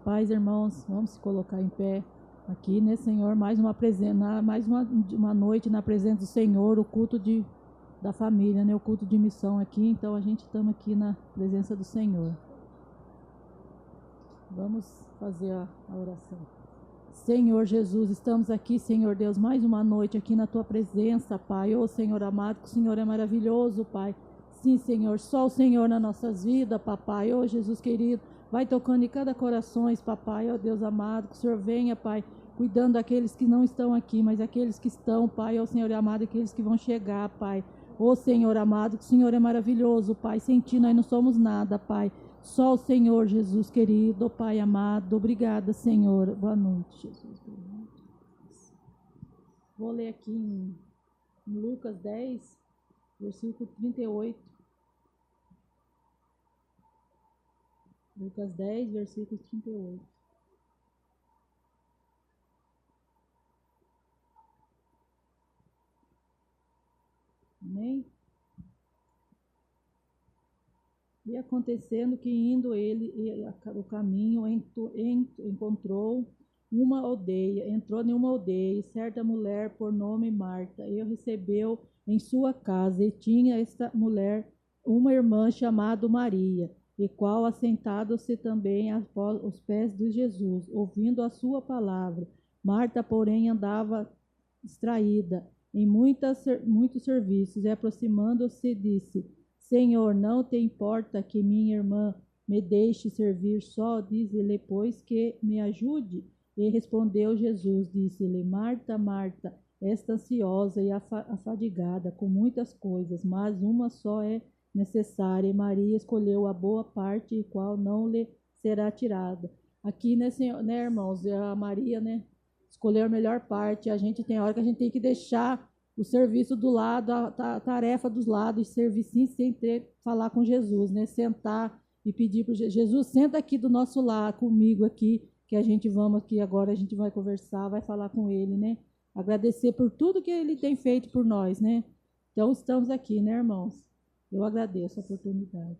paz, irmãos, vamos se colocar em pé aqui, né, Senhor? Mais uma noite na presença do Senhor, o culto da família, né? O culto de missão aqui. Então a gente estamos aqui na presença do Senhor. Vamos fazer a oração. Senhor Jesus, estamos aqui, Senhor Deus, mais uma noite aqui na Tua presença, Pai. Ô Senhor amado, que o Senhor é maravilhoso, Pai. Sim, Senhor, só o Senhor nas nossas vidas, Papai. Ô Jesus querido, vai tocando em cada coração, Papai. Ó Deus amado, que o Senhor venha, Pai, cuidando daqueles que não estão aqui, mas aqueles que estão, Pai. Ó Senhor amado, aqueles que vão chegar, Pai. Ô Senhor amado, que o Senhor é maravilhoso, Pai. Sem Ti nós não somos nada, Pai. Só o Senhor, Jesus querido, Pai amado. Obrigada, Senhor. Boa noite, Jesus. Vou ler aqui em Lucas 10, versículo 38. Lucas 10, versículo 38. Amém? E acontecendo que indo ele o caminho, entrou em uma aldeia, e certa mulher por nome Marta, e o recebeu em sua casa, e tinha esta mulher uma irmã chamada Maria, e qual assentado-se também aos pés de Jesus, ouvindo a sua palavra. Marta, porém, andava distraída em muitos serviços, e aproximando-se, disse: Senhor, não te importa que minha irmã me deixe servir só? Dize-lhe, pois, que me ajude. E respondeu Jesus, disse-lhe: Marta, Marta, és ansiosa e afadigada com muitas coisas, mas uma só é necessária, e Maria escolheu a boa parte, e qual não lhe será tirada. Aqui, né, irmãos, a Maria, né, escolheu a melhor parte. A gente tem hora que a gente tem que deixar o serviço do lado, a tarefa dos lados, e servir sim, sem falar com Jesus, né, sentar e pedir para Jesus, senta aqui do nosso lado, comigo aqui, que a gente vamos aqui agora, a gente vai conversar, vai falar com Ele, né, agradecer por tudo que Ele tem feito por nós, né. Então, estamos aqui, né, irmãos? Eu agradeço a oportunidade.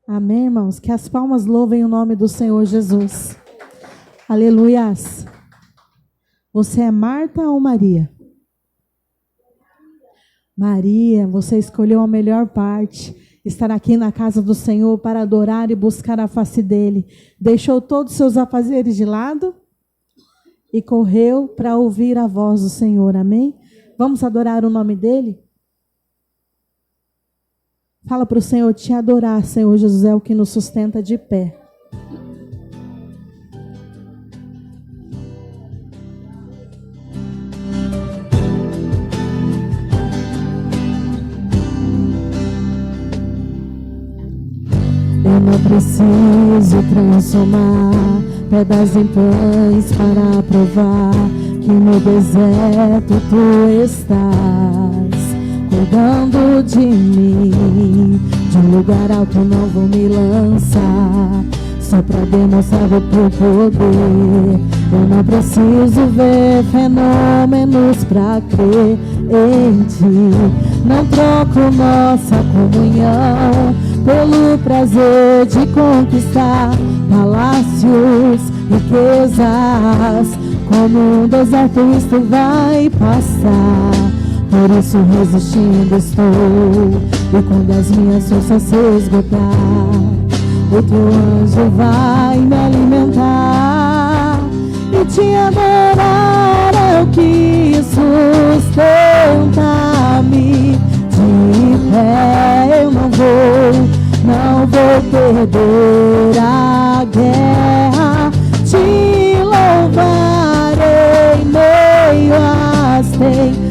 Amém, irmãos? Que as palmas louvem o nome do Senhor Jesus. Aleluias. Você é Marta ou Maria? Maria, você escolheu a melhor parte. Estar aqui na casa do Senhor para adorar e buscar a face dEle. Deixou todos os seus afazeres de lado e correu para ouvir a voz do Senhor. Amém? Vamos adorar o nome dEle? Fala para o Senhor te adorar, Senhor Jesus, é o que nos sustenta de pé. Eu não preciso transformar pedras em pães para provar que no deserto Tu estás cuidando de mim. De um lugar alto não vou me lançar, só para demonstrar o Teu poder. Eu não preciso ver fenômenos para crer em Ti. Não troco nossa comunhão pelo prazer de conquistar palácios, riquezas. Como um deserto isto vai passar, por isso resistindo estou. E quando as minhas forças se esgotar, o Teu anjo vai me alimentar. E te adorar é o que sustenta-me de pé. Eu não vou perder a guerra. Te louvarei em meio às tentações.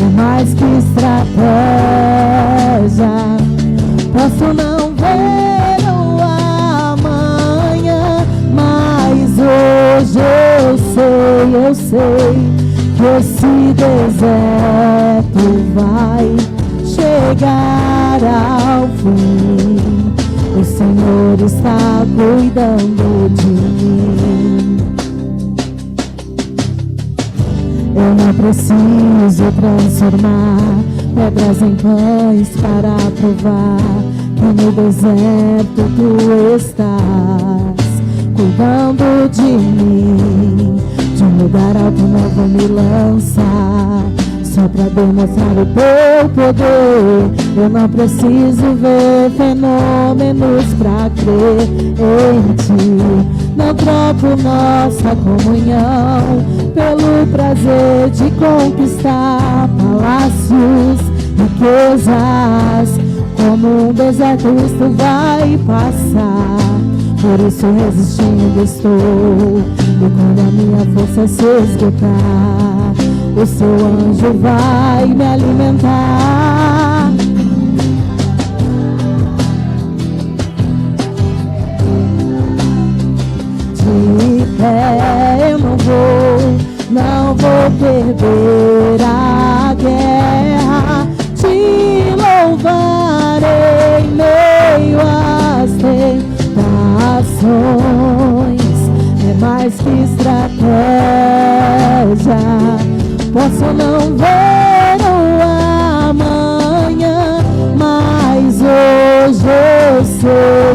É mais que estratégia. Posso não ver o amanhã, mas hoje eu sei que esse deserto vai chegar ao fim. O Senhor está cuidando de mim. Eu não preciso transformar pedras em pães para provar que no deserto tu estás cuidando de mim. De um lugar alto não vou me lançar, só pra demonstrar o teu poder. Eu não preciso ver fenômenos pra crer em ti. Não troco nossa comunhão pelo prazer de conquistar palácios, riquezas. Como um deserto isto vai passar, por isso resistindo estou. E quando a minha força se esgotar, o seu anjo vai me alimentar. De pé eu não vou perder a guerra. Te louvarei em meio às tentações. É mais que estratégia. Posso não ver o amanhã, mas hoje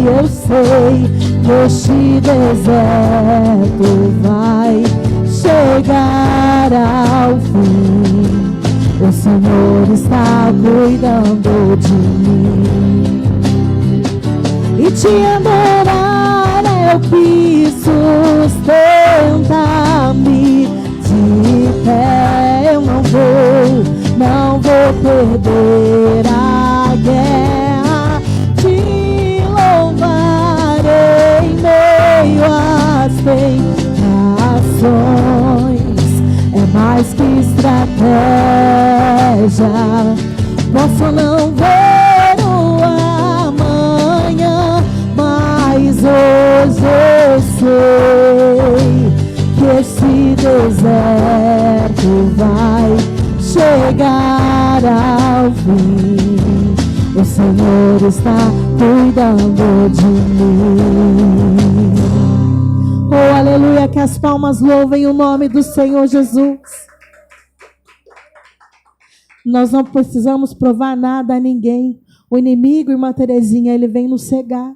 eu sei que este deserto vai chegar ao fim. O Senhor está cuidando de mim. E te adorar é o que sustenta-me. De pé eu não vou perder a guerra. Te louvarei em meio às tentações. É mais que estratégia. Posso não ver o amanhã, mas hoje eu sei que esse deserto vai chegar ao fim. O Senhor está cuidando de mim. Oh, aleluia, que as palmas louvem o nome do Senhor Jesus. Nós não precisamos provar nada a ninguém. O inimigo, irmã Terezinha, ele vem nos cegar,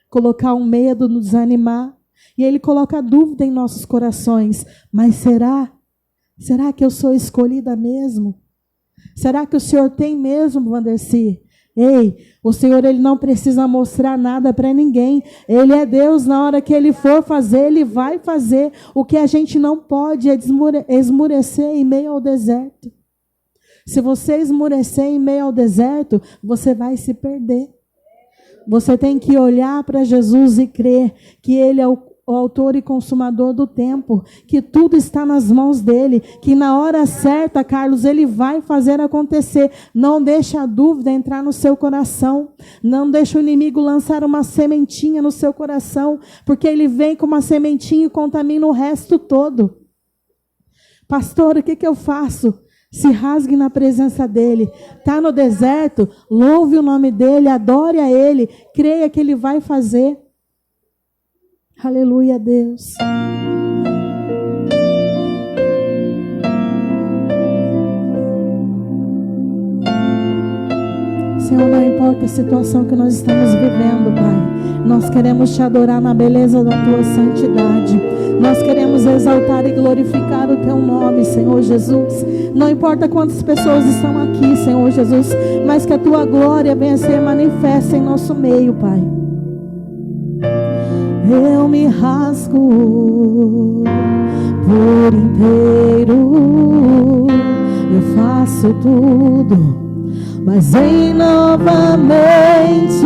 colocar um medo, nos desanimar. E ele coloca dúvida em nossos corações. Mas será? Será que eu sou escolhida mesmo? Será que o Senhor tem mesmo, Wandercy? Ei, o Senhor, ele não precisa mostrar nada para ninguém. Ele é Deus, na hora que ele for fazer, ele vai fazer. O que a gente não pode é esmurecer em meio ao deserto. Se você esmurecer em meio ao deserto, você vai se perder. Você tem que olhar para Jesus e crer que ele é o autor e consumador do tempo, que tudo está nas mãos dele, que na hora certa, Carlos, ele vai fazer acontecer. Não deixe a dúvida entrar no seu coração, não deixe o inimigo lançar uma sementinha no seu coração, porque ele vem com uma sementinha e contamina o resto todo. Pastor, o que eu faço? Se rasgue na presença dele. Está no deserto, louve o nome dele, adore a ele, creia que ele vai fazer. Aleluia, Deus. Senhor, não importa a situação que nós estamos vivendo, Pai. Nós queremos te adorar na beleza da tua santidade. Nós queremos exaltar e glorificar o teu nome, Senhor Jesus. Não importa quantas pessoas estão aqui, Senhor Jesus, mas que a tua glória venha ser manifesta em nosso meio, Pai. Eu me rasgo por inteiro, eu faço tudo, mas vem novamente,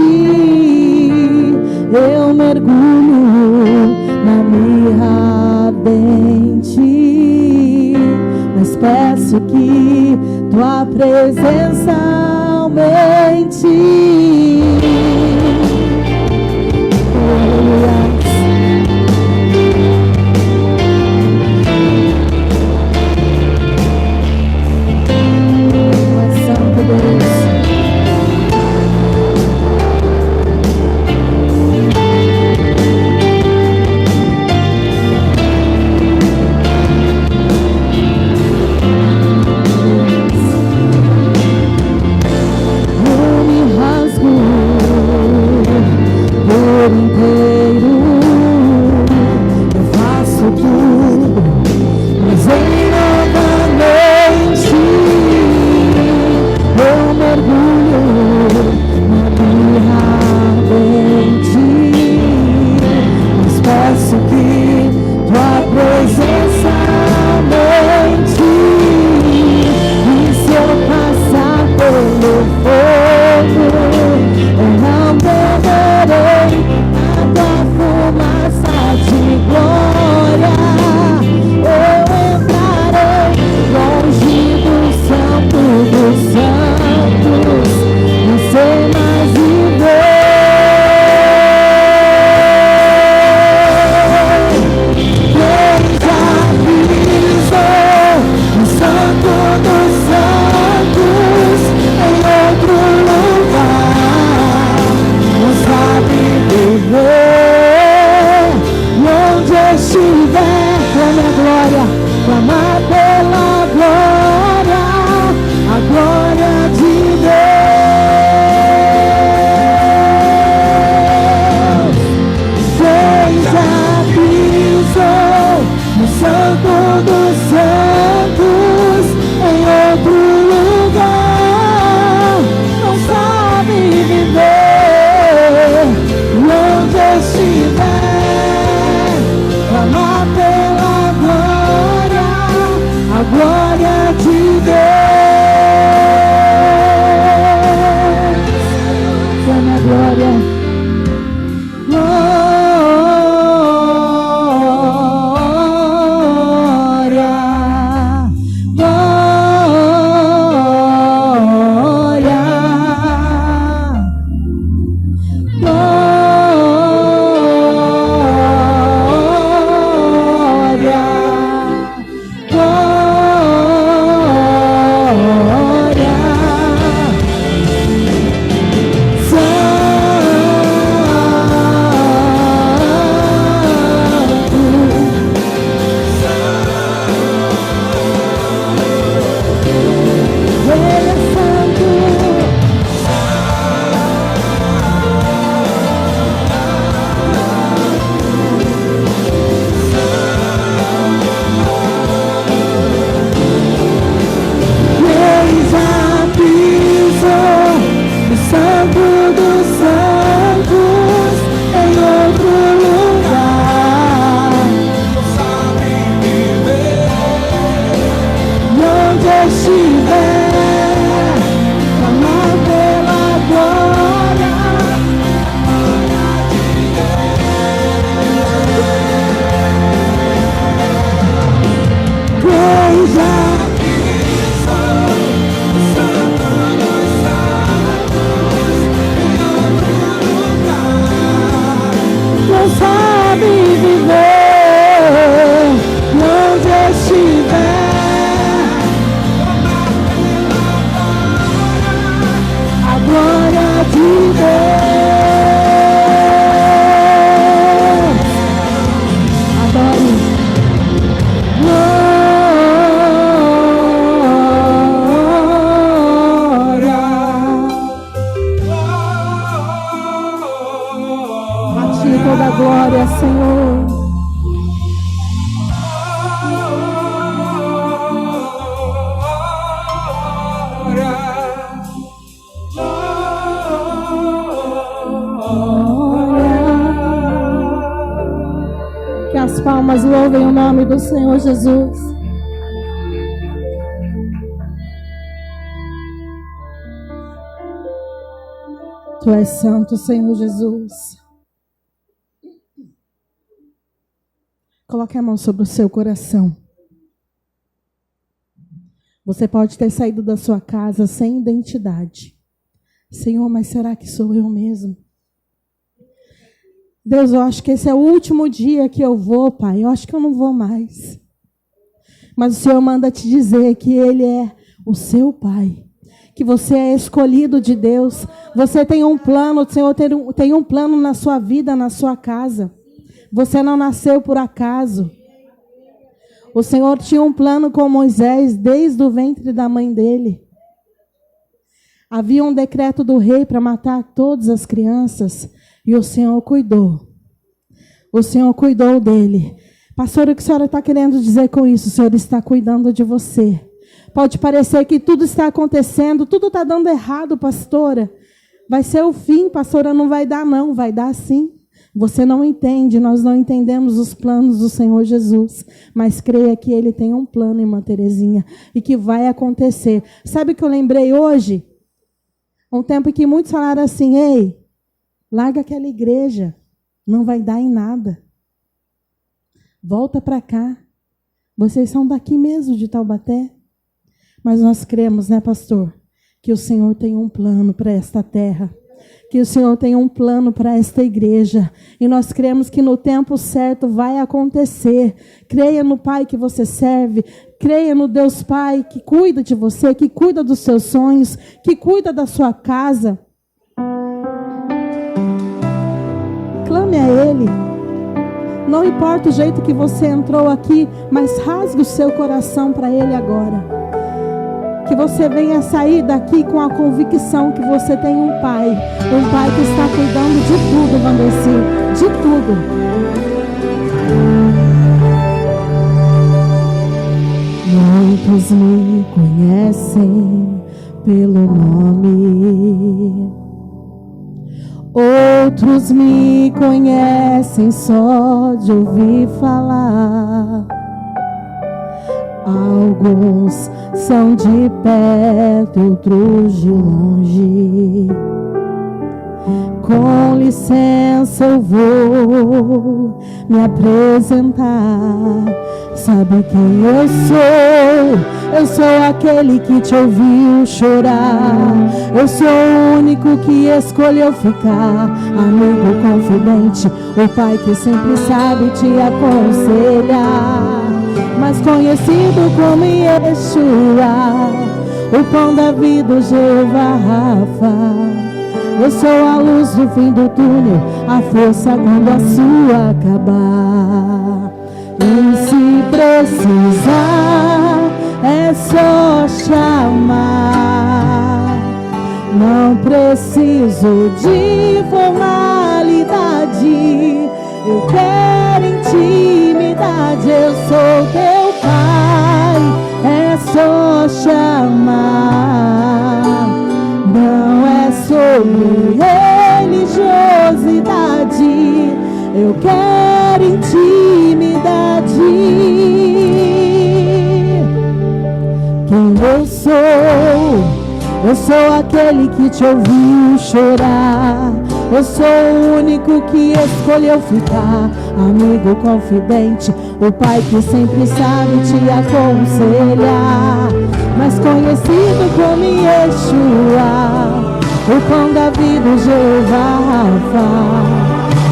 eu mergulho na mirra ardente, mas peço que tua presença aumente. Eu me Glória, Senhor. Que as palmas louvem o nome do Senhor Jesus. Tu és santo, Senhor Jesus. Coloque a mão sobre o seu coração. Você pode ter saído da sua casa sem identidade. Senhor, mas será que sou eu mesmo? Deus, eu acho que esse é o último dia que eu vou, Pai. Eu acho que eu não vou mais. Mas o Senhor manda te dizer que Ele é o seu Pai. Que você é escolhido de Deus. Você tem um plano, o Senhor tem um plano na sua vida, na sua casa. Você não nasceu por acaso. O Senhor tinha um plano com Moisés desde o ventre da mãe dele. Havia um decreto do rei para matar todas as crianças. E o Senhor cuidou. O Senhor cuidou dele. Pastor, o que a senhora está querendo dizer com isso? O Senhor está cuidando de você. Pode parecer que tudo está acontecendo, tudo está dando errado, pastora. Vai ser o fim, pastora, não vai dar não, vai dar sim. Você não entende, nós não entendemos os planos do Senhor Jesus. Mas creia que Ele tem um plano, irmã Terezinha, e que vai acontecer. Sabe o que eu lembrei hoje? Um tempo em que muitos falaram assim, ei, larga aquela igreja, não vai dar em nada. Volta para cá. Vocês são daqui mesmo, de Taubaté. Mas nós cremos, né, pastor, que o Senhor tem um plano para esta terra. Que o Senhor tem um plano para esta igreja. E nós cremos que no tempo certo vai acontecer. Creia no Pai que você serve. Creia no Deus Pai que cuida de você, que cuida dos seus sonhos, que cuida da sua casa. Clame a Ele. Não importa o jeito que você entrou aqui, mas rasgue o seu coração para Ele agora. Que você venha sair daqui com a convicção que você tem um Pai que está cuidando de tudo, Vandeci, de tudo. Muitos me conhecem pelo nome, outros me conhecem só de ouvir falar. Alguns são de perto, outros de longe. Com licença eu vou me apresentar. Sabe quem eu sou? Eu sou aquele que te ouviu chorar. Eu sou o único que escolheu ficar. Amigo confidente, o Pai que sempre sabe te aconselhar. Mas conhecido como Yeshua, o pão da vida, o Jeová Rafa. Eu sou a luz do fim do túnel, a força quando a sua acabar. E se precisar, é só chamar. Não preciso de formalidade, eu quero intimidade. Eu sou teu Pai, é só chamar. Não é sobre religiosidade, eu quero intimidade. Quem eu sou? Eu sou aquele que te ouviu chorar. Eu sou o único que escolheu ficar. Amigo confidente, o Pai que sempre sabe te aconselhar. Mas conhecido como Yeshua, o pão da vida, o Jeová Rafa.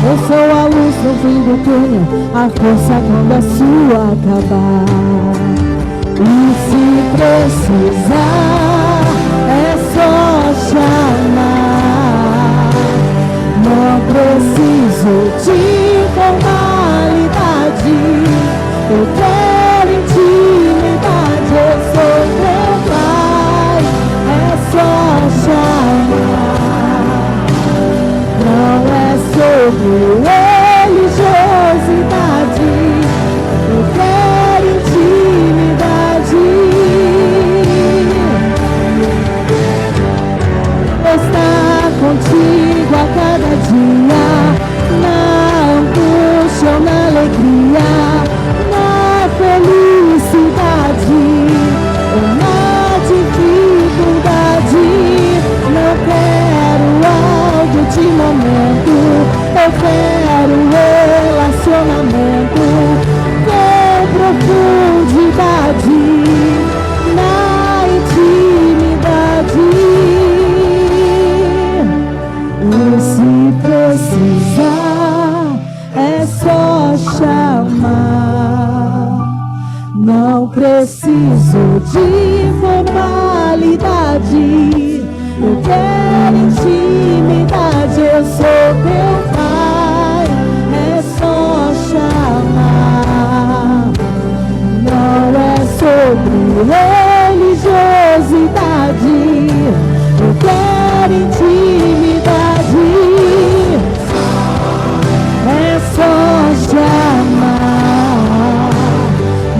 Eu sou a luz no fim do túnel, a força quando a sua acabar. E se precisar, é só chamar. Não preciso de formalidade, eu quero intimidade. Eu sou teu Pai, é só chamar. Não é sobre religiosidade, contigo a cada dia, na angústia ou na alegria, na felicidade ou na dificuldade. Não quero algo de momento, eu quero relacionamento com profundidade, na intimidade. E se precisar, é só chamar. Não preciso de formalidade, eu quero intimidade. Eu sou teu pai, é só chamar. Não é sobre religiosidade, eu quero intimidade. É só chamar.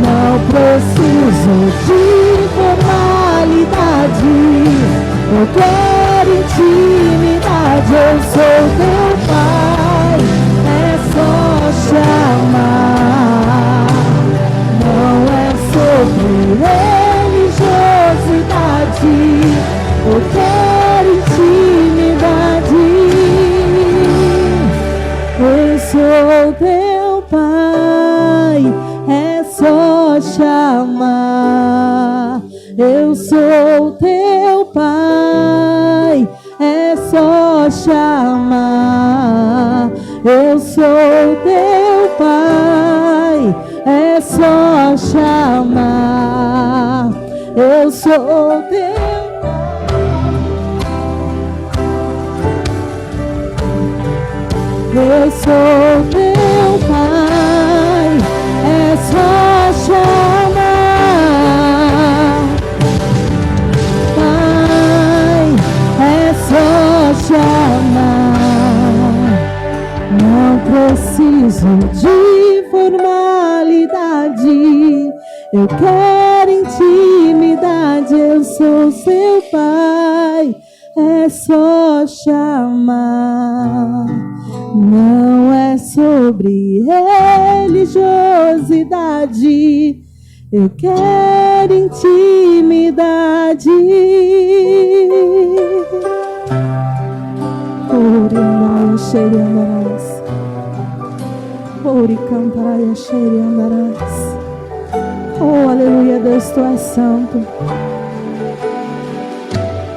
Não preciso de formalidade, eu quero intimidade. Eu sou teu pai, é só chamar. Não é sobre religiosidade, eu quero intimidade. Eu sou teu pai, é só chamar. Eu sou teu pai, é só chamar. Eu sou teu pai, é só chamar. Eu sou teu Eu sou teu pai, é só chamar. Pai, é só chamar. Não preciso de formalidade, eu quero intimidade. Eu sou seu pai, é só chamar. Não é sobre religiosidade, eu quero intimidade. Oriandaraia xeriandarás, Oricantaraia xeriandarás. Oh, aleluia, Deus, tu és santo.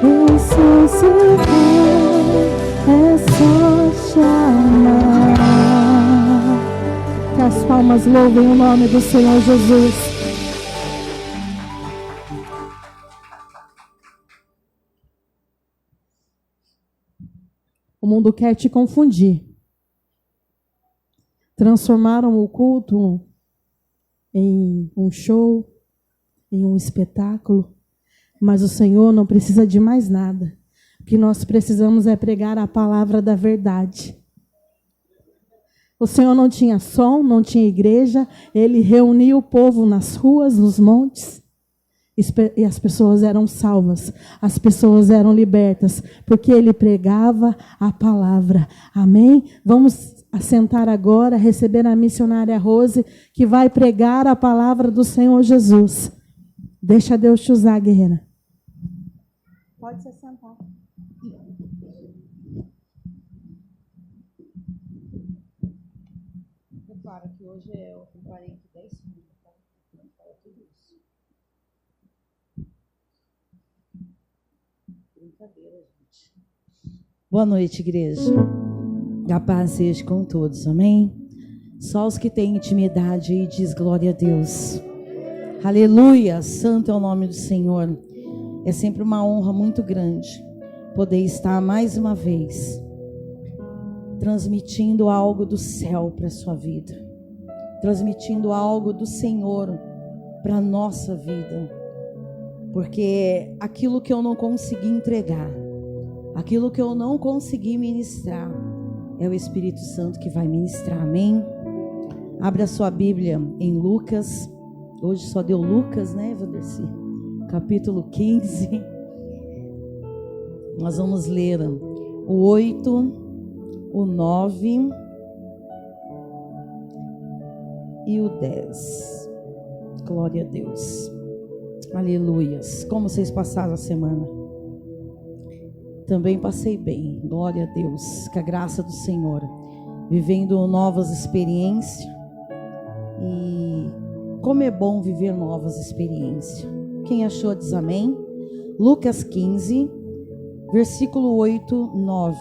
Eu sou seu pai, é só chamar. Que as palmas louvem o nome do Senhor Jesus. O mundo quer te confundir. Transformaram o culto em um show, em um espetáculo. Mas o Senhor não precisa de mais nada. O que nós precisamos é pregar a palavra da verdade. O Senhor não tinha som, não tinha igreja. Ele reuniu o povo nas ruas, nos montes. E as pessoas eram salvas. As pessoas eram libertas. Porque ele pregava a palavra. Amém? Vamos assentar agora, receber a missionária Rose, que vai pregar a palavra do Senhor Jesus. Deixa Deus te usar, guerreira. Pode se sentar. Repara que hoje eu preparei aqui 10 minutos, tá? Não fala tudo isso. Brincadeira, gente. Boa noite, igreja. A paz seja com todos, amém? Só os que têm intimidade e diz glória a Deus. Aleluia, santo é o nome do Senhor. É sempre uma honra muito grande poder estar mais uma vez transmitindo algo do céu para a sua vida, transmitindo algo do Senhor para a nossa vida, porque aquilo que eu não consegui entregar, aquilo que eu não consegui ministrar, é o Espírito Santo que vai ministrar, amém? Abra sua Bíblia em Lucas. Hoje só deu Lucas, né, Vanderci? Capítulo 15. Nós vamos ler o 8, o 9 e o 10. Glória a Deus. Aleluias. Como vocês passaram a semana? Também passei bem. Glória a Deus. Com a graça do Senhor. Vivendo novas experiências. E como é bom viver novas experiências. Quem achou diz amém. Lucas 15, versículo 8, 9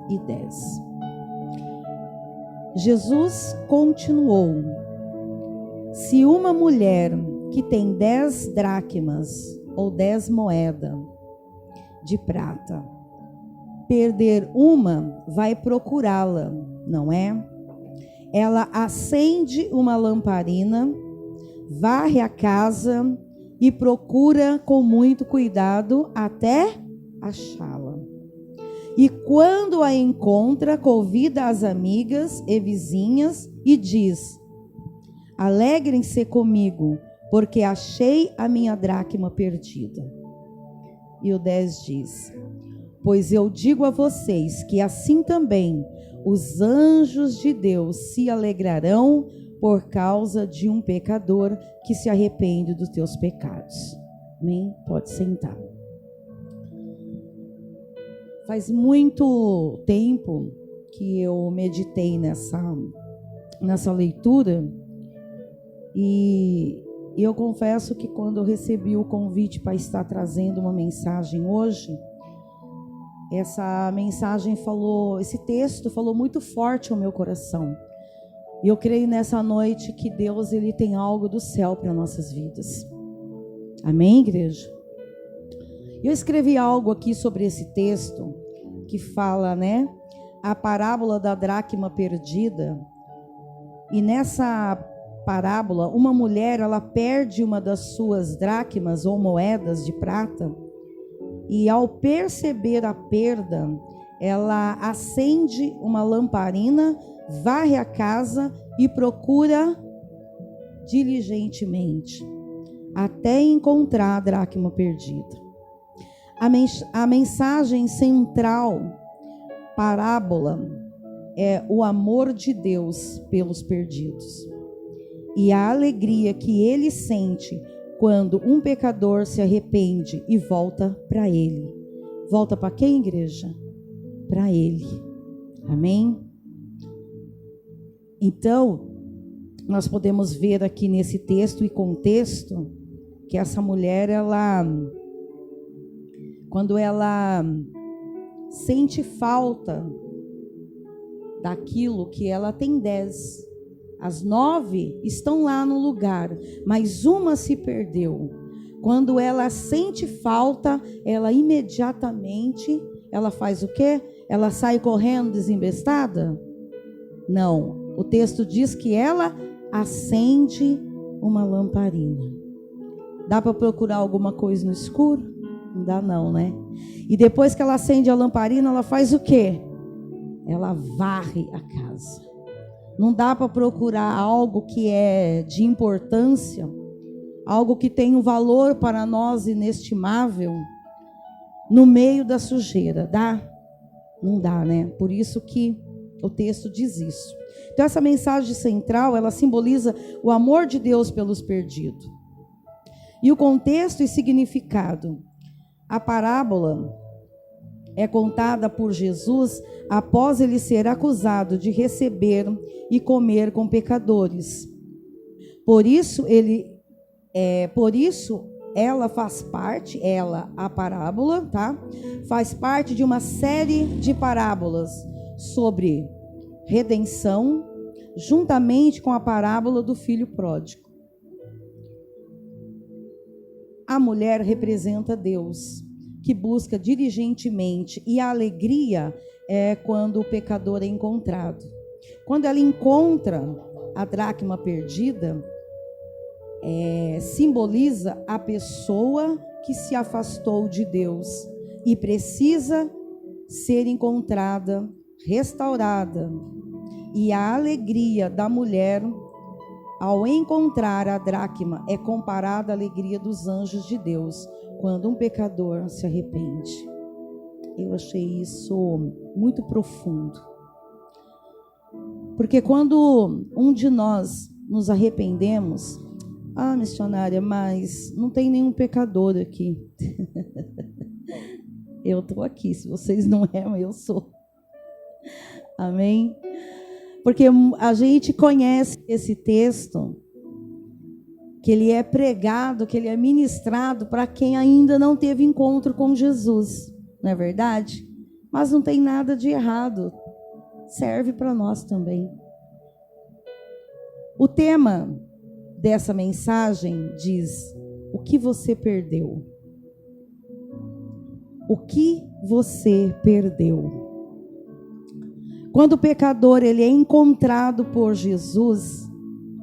e 10. Jesus continuou: se uma mulher que tem 10 dracmas ou 10 moedas de prata perder uma, vai procurá-la, não é? Ela acende uma lamparina, varre a casa e procura com muito cuidado até achá-la. E quando a encontra, convida as amigas e vizinhas e diz: alegrem-se comigo, porque achei a minha dracma perdida. E o 10 diz: pois eu digo a vocês que assim também os anjos de Deus se alegrarão por causa de um pecador que se arrepende dos teus pecados. Amém? Pode sentar. Faz muito tempo que eu meditei nessa leitura e eu confesso que quando eu recebi o convite para estar trazendo uma mensagem hoje, essa mensagem esse texto falou muito forte ao meu coração. E eu creio nessa noite que Deus, Ele tem algo do céu para nossas vidas. Amém, igreja? Eu escrevi algo aqui sobre esse texto que fala, né? A parábola da dracma perdida. E nessa parábola, uma mulher, ela perde uma das suas dracmas ou moedas de prata. E ao perceber a perda, ela acende uma lamparina, varre a casa e procura diligentemente até encontrar a dracma perdida. A mensagem central, parábola, é o amor de Deus pelos perdidos e a alegria que Ele sente quando um pecador se arrepende e volta para Ele. Volta para quem, igreja? Para Ele. Amém? Então, nós podemos ver aqui nesse texto e contexto que essa mulher, quando ela sente falta daquilo que ela tem 10, as 9 estão lá no lugar, mas uma se perdeu. Quando ela sente falta, ela imediatamente, ela faz o quê? Ela sai correndo desembestada? Não, o texto diz que ela acende uma lamparina. Dá para procurar alguma coisa no escuro? Não dá não, né? E depois que ela acende a lamparina, ela faz o quê? Ela varre a casa. Não dá para procurar algo que é de importância, algo que tem um valor para nós inestimável, no meio da sujeira. Dá? Não dá, né? Por isso que o texto diz isso. Então essa mensagem central, ela simboliza o amor de Deus pelos perdidos. E o contexto e significado. A parábola é contada por Jesus após ele ser acusado de receber e comer com pecadores. Por isso ela faz parte, a parábola, tá? Faz parte de uma série de parábolas sobre redenção, juntamente com a parábola do filho pródigo. A mulher representa Deus, que busca diligentemente, e a alegria é quando o pecador é encontrado. Quando ela encontra a dracma perdida, simboliza a pessoa que se afastou de Deus e precisa ser encontrada, restaurada. E a alegria da mulher ao encontrar a dracma é comparada à alegria dos anjos de Deus quando um pecador se arrepende. Eu achei isso muito profundo. Porque quando um de nós nos arrependemos, missionária, mas não tem nenhum pecador aqui. Eu estou aqui, se vocês não mas eu sou. Amém? Porque a gente conhece esse texto, que ele é pregado, que ele é ministrado para quem ainda não teve encontro com Jesus, não é verdade? Mas não tem nada de errado, serve para nós também. O tema dessa mensagem diz: o que você perdeu? O que você perdeu? Quando o pecador ele é encontrado por Jesus,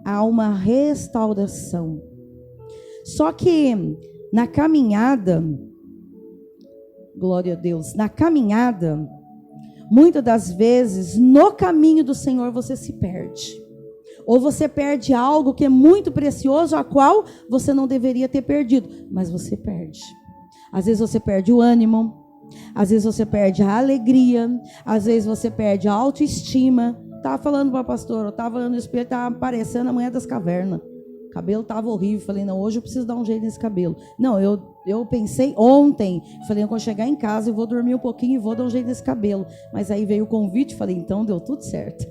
há uma restauração. Só que na caminhada, glória a Deus, na caminhada, muitas das vezes, no caminho do Senhor você se perde. Ou você perde algo que é muito precioso, a qual você não deveria ter perdido, mas você perde. Às vezes você perde o ânimo, às vezes você perde a alegria, às vezes você perde a autoestima. Estava falando para a pastora, eu estava no espelho, estava parecendo a mulher das cavernas. O cabelo estava horrível. Falei, não, hoje eu preciso dar um jeito nesse cabelo. Não, eu pensei ontem. Falei, quando eu chegar em casa eu vou dormir um pouquinho e vou dar um jeito nesse cabelo. Mas aí veio o convite, falei, então deu tudo certo.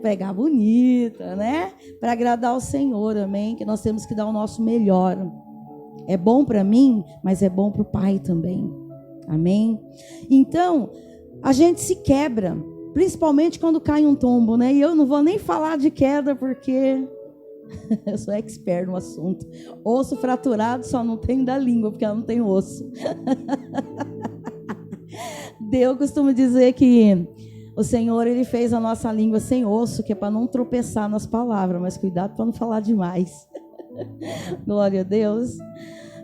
Pegar bonita, né? Para agradar o Senhor, amém? Que nós temos que dar o nosso melhor. É bom para mim, mas é bom para o Pai também. Amém? Então, a gente se quebra, principalmente quando cai um tombo, né? E eu não vou nem falar de queda, porque eu sou expert no assunto. Osso fraturado só não tem da língua, porque ela não tem osso. Deus costuma dizer que o Senhor, Ele fez a nossa língua sem osso, que é para não tropeçar nas palavras, mas cuidado para não falar demais. Glória a Deus.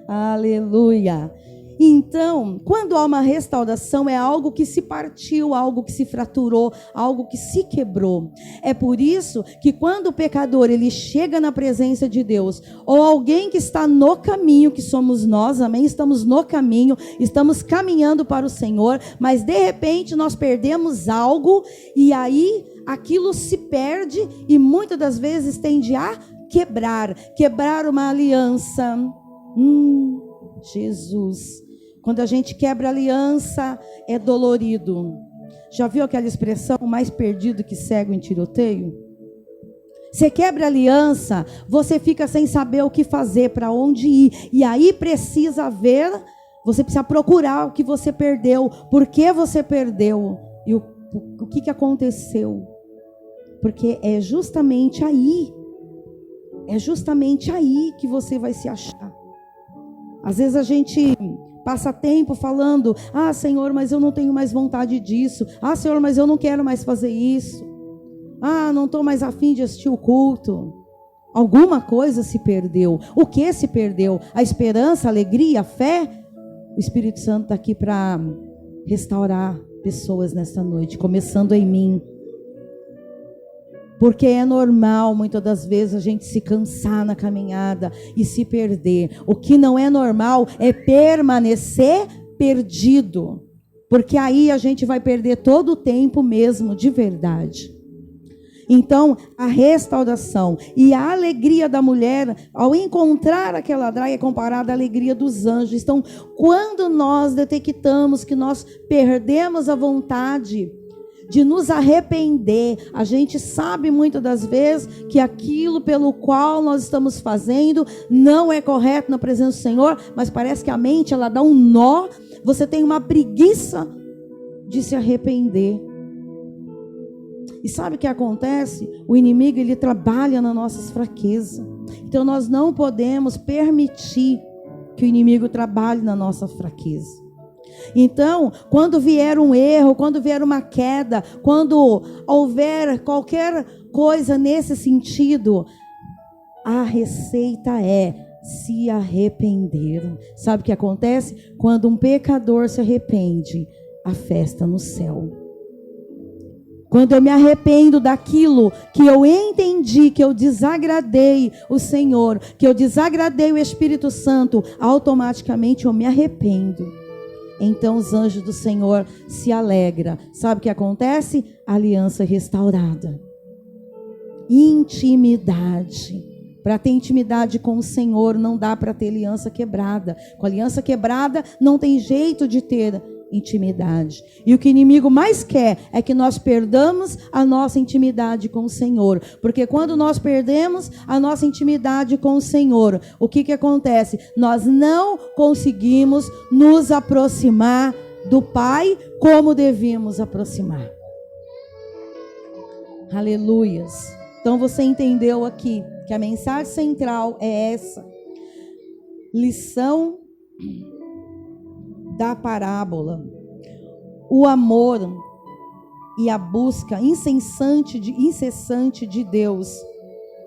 Aleluia. Então, quando há uma restauração, é algo que se partiu, algo que se fraturou, algo que se quebrou. É por isso que quando o pecador ele chega na presença de Deus, ou alguém que está no caminho, que somos nós, amém? Estamos no caminho, estamos caminhando para o Senhor, mas de repente nós perdemos algo, e aí aquilo se perde, e muitas das vezes tende a quebrar uma aliança. Jesus, quando a gente quebra aliança, é dolorido. Já viu aquela expressão, mais perdido que cego em tiroteio? Você quebra aliança, você fica sem saber o que fazer, para onde ir, e aí precisa ver, você precisa procurar o que você perdeu, por que você perdeu, e o que aconteceu, porque é justamente aí que você vai se achar. Às vezes a gente passa tempo falando, Senhor, mas eu não tenho mais vontade disso, Senhor, mas eu não quero mais fazer isso, não estou mais afim de assistir o culto. Alguma coisa se perdeu. O que se perdeu? A esperança, a alegria, a fé? O Espírito Santo está aqui para restaurar pessoas nesta noite, começando em mim. Porque é normal, muitas das vezes, a gente se cansar na caminhada e se perder. O que não é normal é permanecer perdido. Porque aí a gente vai perder todo o tempo mesmo, de verdade. Então, a restauração e a alegria da mulher, ao encontrar aquela draga, é comparada à alegria dos anjos. Então, quando nós detectamos que nós perdemos a vontade de nos arrepender, a gente sabe muitas das vezes que aquilo pelo qual nós estamos fazendo não é correto na presença do Senhor, mas parece que a mente ela dá um nó, você tem uma preguiça de se arrepender. E sabe o que acontece? O inimigo ele trabalha nas nossas fraquezas. Então nós não podemos permitir que o inimigo trabalhe na nossa fraqueza. Então, quando vier um erro, quando vier uma queda, quando houver qualquer coisa nesse sentido, a receita é se arrepender. Sabe o que acontece? Quando um pecador se arrepende, a festa no céu. Quando eu me arrependo daquilo que eu entendi, que eu desagradei o Senhor, que eu desagradei o Espírito Santo, automaticamente eu me arrependo. Então os anjos do Senhor se alegram. Sabe o que acontece? Aliança restaurada. Intimidade. Para ter intimidade com o Senhor, não dá para ter aliança quebrada. Com aliança quebrada, não tem jeito de ter intimidade. E o que o inimigo mais quer é que nós perdamos a nossa intimidade com o Senhor. Porque quando nós perdemos a nossa intimidade com o Senhor, o que acontece? Nós não conseguimos nos aproximar do Pai como devíamos aproximar. Aleluias. Então você entendeu aqui que a mensagem central é essa. Lição da parábola. O amor e a busca incessante de Deus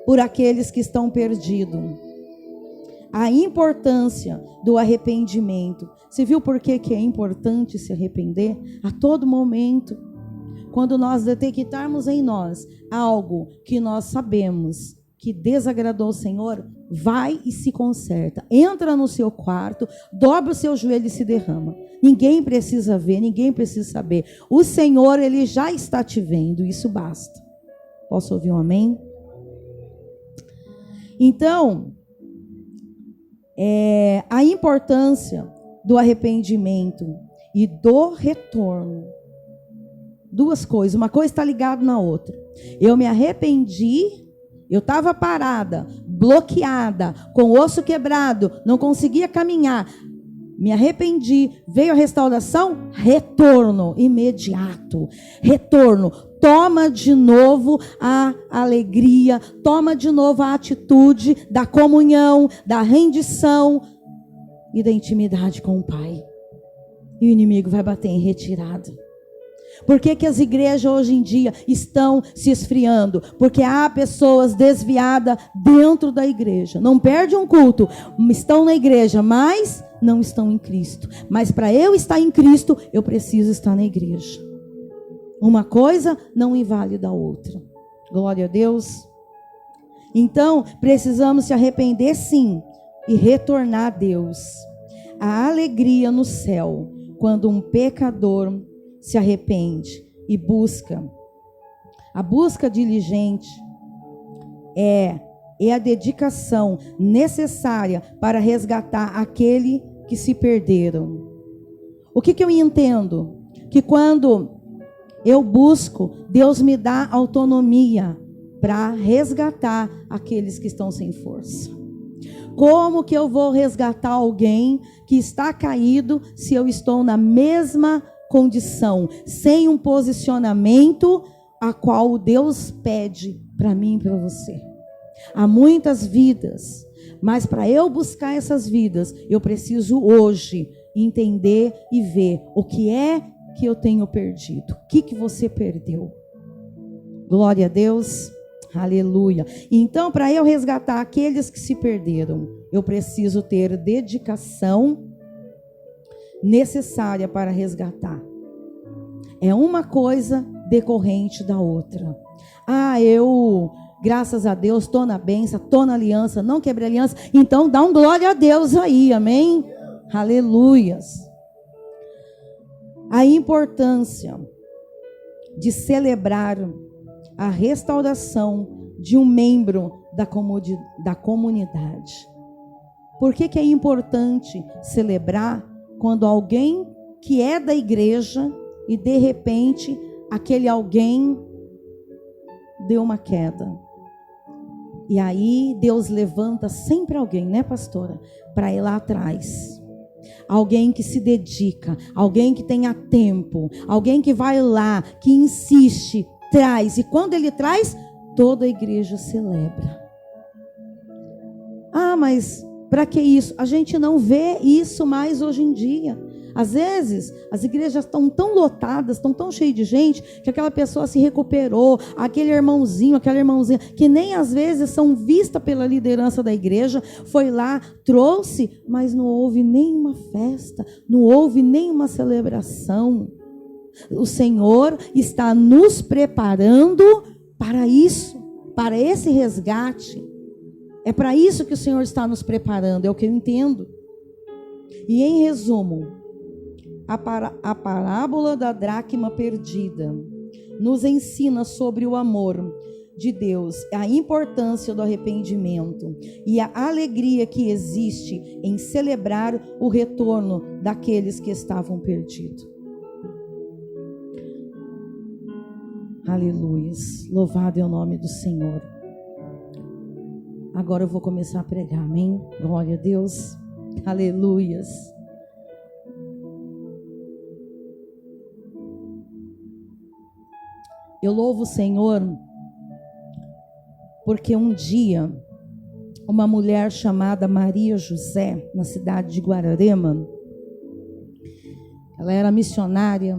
por aqueles que estão perdidos. A importância do arrependimento. Você viu por que é importante se arrepender? A todo momento. Quando nós detectarmos em nós algo que nós sabemos que desagradou o Senhor, vai e se conserta. Entra no seu quarto, dobra o seu joelho e se derrama. Ninguém precisa ver, ninguém precisa saber. O Senhor, Ele já está te vendo, isso basta. Posso ouvir um amém? Então, a importância do arrependimento e do retorno. Duas coisas, uma coisa está ligada na outra. Eu me arrependi, eu estava parada, bloqueada, com o osso quebrado, não conseguia caminhar. Me arrependi, veio a restauração, retorno imediato. Retorno, toma de novo a alegria, toma de novo a atitude da comunhão, da rendição e da intimidade com o Pai. E o inimigo vai bater em retirada. Por que as igrejas hoje em dia estão se esfriando? Porque há pessoas desviadas dentro da igreja. Não perde um culto, estão na igreja, mas não estão em Cristo. Mas para eu estar em Cristo, eu preciso estar na igreja. Uma coisa não invalida a outra. Glória a Deus. Então, precisamos se arrepender sim e retornar a Deus. A alegria no céu, quando um pecador se arrepende e busca. A busca diligente é a dedicação necessária para resgatar aquele que se perderam. O que eu entendo? Que quando eu busco, Deus me dá autonomia para resgatar aqueles que estão sem força. Como que eu vou resgatar alguém que está caído se eu estou na mesma condição, sem um posicionamento a qual Deus pede para mim e para você? Há muitas vidas, mas para eu buscar essas vidas, eu preciso hoje entender e ver o que é que eu tenho perdido. O que você perdeu? Glória a Deus. Aleluia. Então, para eu resgatar aqueles que se perderam, eu preciso ter dedicação necessária para resgatar. É uma coisa decorrente da outra. Eu, graças a Deus, estou na bênção, estou na aliança, não quebrei a aliança, então dá um glória a Deus aí, amém? Aleluias. A importância de celebrar a restauração de um membro da comunidade. Por que é importante celebrar quando alguém que é da igreja e de repente aquele alguém deu uma queda? E aí Deus levanta sempre alguém, né, pastora? Para ir lá atrás. Alguém que se dedica, alguém que tenha tempo, alguém que vai lá, que insiste, traz. E quando ele traz, toda a igreja celebra. Mas para que isso? A gente não vê isso mais hoje em dia. Às vezes, as igrejas estão tão lotadas, estão tão cheias de gente, que aquela pessoa se recuperou, aquele irmãozinho, aquela irmãzinha, que nem às vezes são vistas pela liderança da igreja, foi lá, trouxe, mas não houve nenhuma festa, não houve nenhuma celebração. O Senhor está nos preparando para isso, para esse resgate. É para isso que o Senhor está nos preparando, é o que eu entendo. E em resumo, a parábola da dracma perdida nos ensina sobre o amor de Deus, a importância do arrependimento e a alegria que existe em celebrar o retorno daqueles que estavam perdidos. Aleluias, louvado é o nome do Senhor. Agora eu vou começar a pregar, amém? Glória a Deus, aleluias. Eu louvo o Senhor porque um dia uma mulher chamada Maria José, na cidade de Guararema, ela era missionária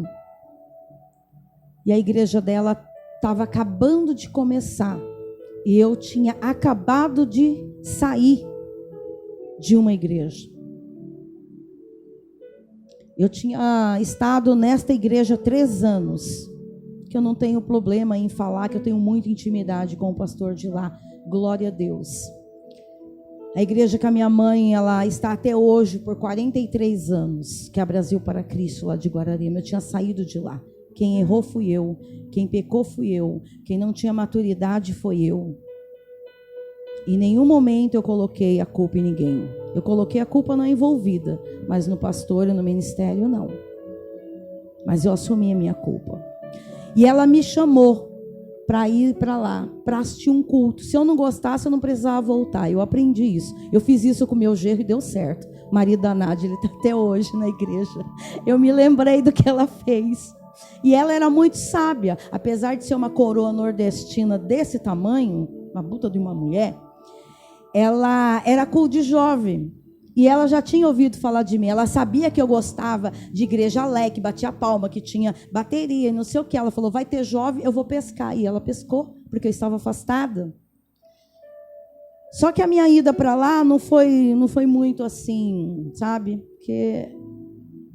e a igreja dela estava acabando de começar e eu tinha acabado de sair de uma igreja. Eu tinha estado nesta igreja 3 anos, que eu não tenho problema em falar que eu tenho muita intimidade com o pastor de lá, glória a Deus. A igreja que a minha mãe, ela está até hoje por 43 anos, que é a Brasil para Cristo, lá de Guararema. Eu tinha saído de lá. Quem errou fui eu, quem pecou fui eu, quem não tinha maturidade foi eu. Em nenhum momento eu coloquei a culpa em ninguém. Eu coloquei a culpa na envolvida, mas no pastor e no ministério não. Mas eu assumi a minha culpa. E ela me chamou para ir para lá, para assistir um culto. Se eu não gostasse, eu não precisava voltar. Eu aprendi isso. Eu fiz isso com o meu genro e deu certo. O marido da Nádia, ele está até hoje na igreja. Eu me lembrei do que ela fez. E ela era muito sábia. Apesar de ser uma coroa nordestina desse tamanho, uma puta de uma mulher, ela era culto de jovem. E ela já tinha ouvido falar de mim. Ela sabia que eu gostava de igreja alegre, batia palma, que tinha bateria e não sei o que. Ela falou, vai ter jovem, eu vou pescar. E ela pescou, porque eu estava afastada. Só que a minha ida para lá não foi muito assim, sabe? Porque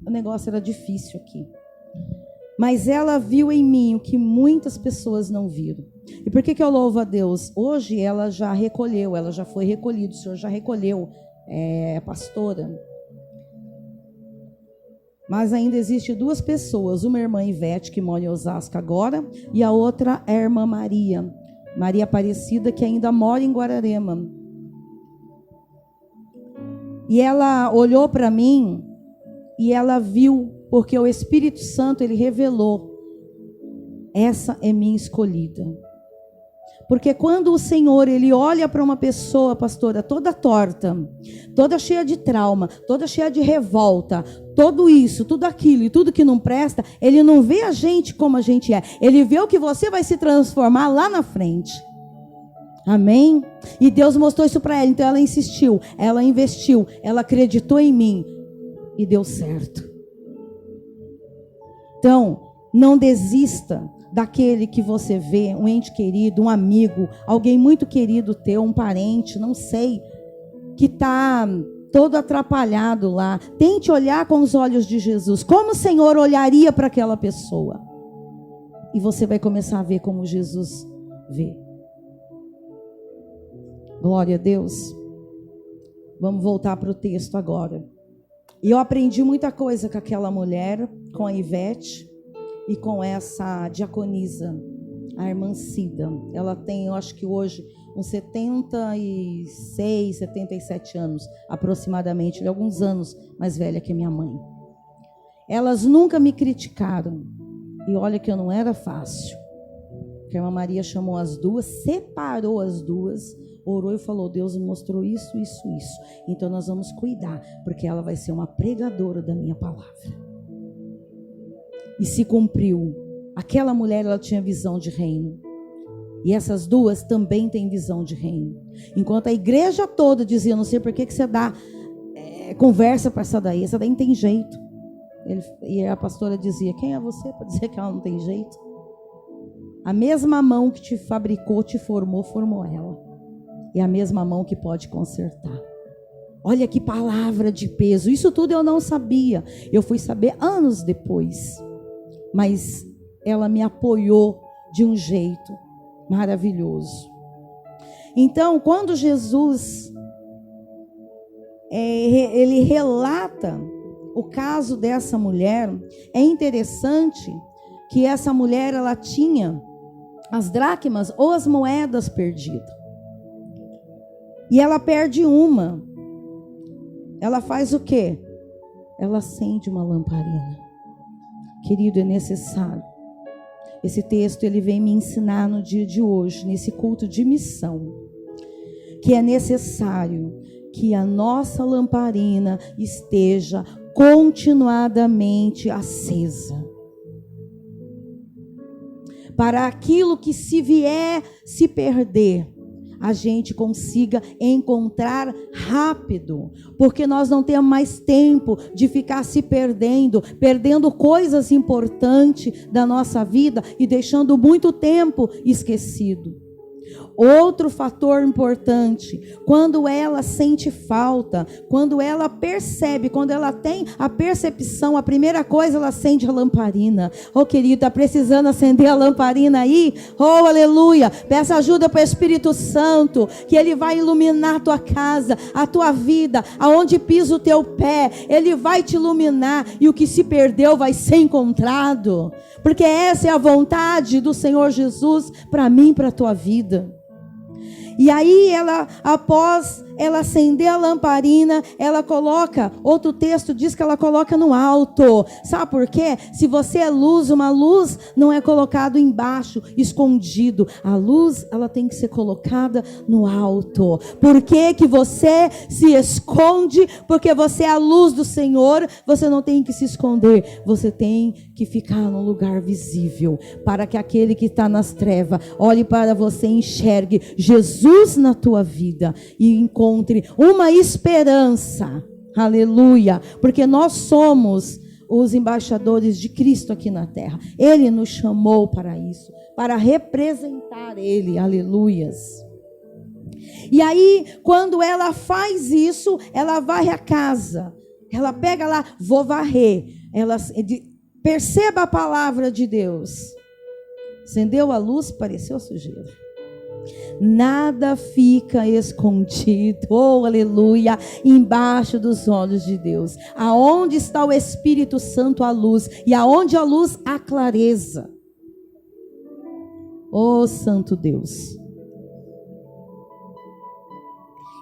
o negócio era difícil aqui. Mas ela viu em mim o que muitas pessoas não viram. E por que eu louvo a Deus? Hoje ela já recolheu, ela já foi recolhida, o Senhor já recolheu. Pastora. Mas ainda existe 2 pessoas, uma irmã Ivete, que mora em Osasco agora, e a outra é a irmã Maria Aparecida, que ainda mora em Guararema. E ela olhou para mim e ela viu, porque o Espírito Santo, ele revelou, essa é minha escolhida. Porque quando o Senhor, ele olha para uma pessoa, pastora, toda torta, toda cheia de trauma, toda cheia de revolta, tudo isso, tudo aquilo e tudo que não presta, ele não vê a gente como a gente é. Ele vê o que você vai se transformar lá na frente. Amém? E Deus mostrou isso para ela, então ela insistiu, ela investiu, ela acreditou em mim e deu certo. Então, não desista daquele que você vê, um ente querido, um amigo, alguém muito querido teu, um parente, não sei, que está todo atrapalhado lá. Tente olhar com os olhos de Jesus. Como o Senhor olharia para aquela pessoa? E você vai começar a ver como Jesus vê. Glória a Deus. Vamos voltar para o texto agora. E eu aprendi muita coisa com aquela mulher, com a Ivete, e com essa diaconisa, a irmã Cida. Ela tem, eu acho que hoje, uns 76, 77 anos, aproximadamente, alguns anos mais velha que minha mãe. Elas nunca me criticaram. E olha que eu não era fácil. Porque a irmã Maria chamou as 2, separou as 2, orou e falou, Deus me mostrou isso, isso, isso. Então nós vamos cuidar, porque ela vai ser uma pregadora da minha palavra. E se cumpriu. Aquela mulher, ela tinha visão de reino. E essas 2 também têm visão de reino. Enquanto a igreja toda dizia, não sei por que você dá conversa para essa daí não tem jeito. E a pastora dizia, quem é você para dizer que ela não tem jeito? A mesma mão que te fabricou, te formou, formou ela. E a mesma mão que pode consertar. Olha que palavra de peso. Isso tudo eu não sabia. Eu fui saber anos depois. Mas ela me apoiou de um jeito maravilhoso. Então, quando Jesus ele relata o caso dessa mulher, é interessante que essa mulher, ela tinha as dracmas ou as moedas perdidas. E ela perde uma. Ela faz o quê? Ela acende uma lamparina. Querido, é necessário. Esse texto, ele vem me ensinar no dia de hoje, nesse culto de missão, que é necessário que a nossa lamparina esteja continuadamente acesa. Para aquilo que se vier se perder, a gente consiga encontrar rápido, porque nós não temos mais tempo de ficar se perdendo coisas importantes da nossa vida e deixando muito tempo esquecido. Outro fator importante, quando ela sente falta, quando ela percebe, quando ela tem a percepção, a primeira coisa, ela acende a lamparina. Oh, querido, está precisando acender a lamparina aí? Oh, aleluia! Peça ajuda para o Espírito Santo, que Ele vai iluminar a tua casa, a tua vida, aonde pisa o teu pé, Ele vai te iluminar, e o que se perdeu vai ser encontrado, porque essa é a vontade do Senhor Jesus para mim, para a tua vida. E aí ela, após ela acender a lamparina, ela coloca, outro texto diz que ela coloca no alto. Sabe por quê? Se você é luz, uma luz não é colocada embaixo, escondido. A luz, ela tem que ser colocada no alto. Por que que você se esconde? Porque você é a luz do Senhor, você não tem que se esconder. Você tem que ficar no lugar visível, para que aquele que está nas trevas olhe para você e enxergue Jesus na tua vida e encontre uma esperança. Aleluia, porque nós somos os embaixadores de Cristo aqui na terra. Ele nos chamou para isso, para representar Ele. Aleluias. E aí, quando ela faz isso, ela varre a casa. Ela pega lá, vou varrer. Ela perceba a palavra de Deus. Acendeu a luz, pareceu sujeira. Nada fica escondido, oh aleluia, embaixo dos olhos de Deus. Aonde está o Espírito Santo, a luz, e aonde a luz, a clareza. Oh Santo Deus.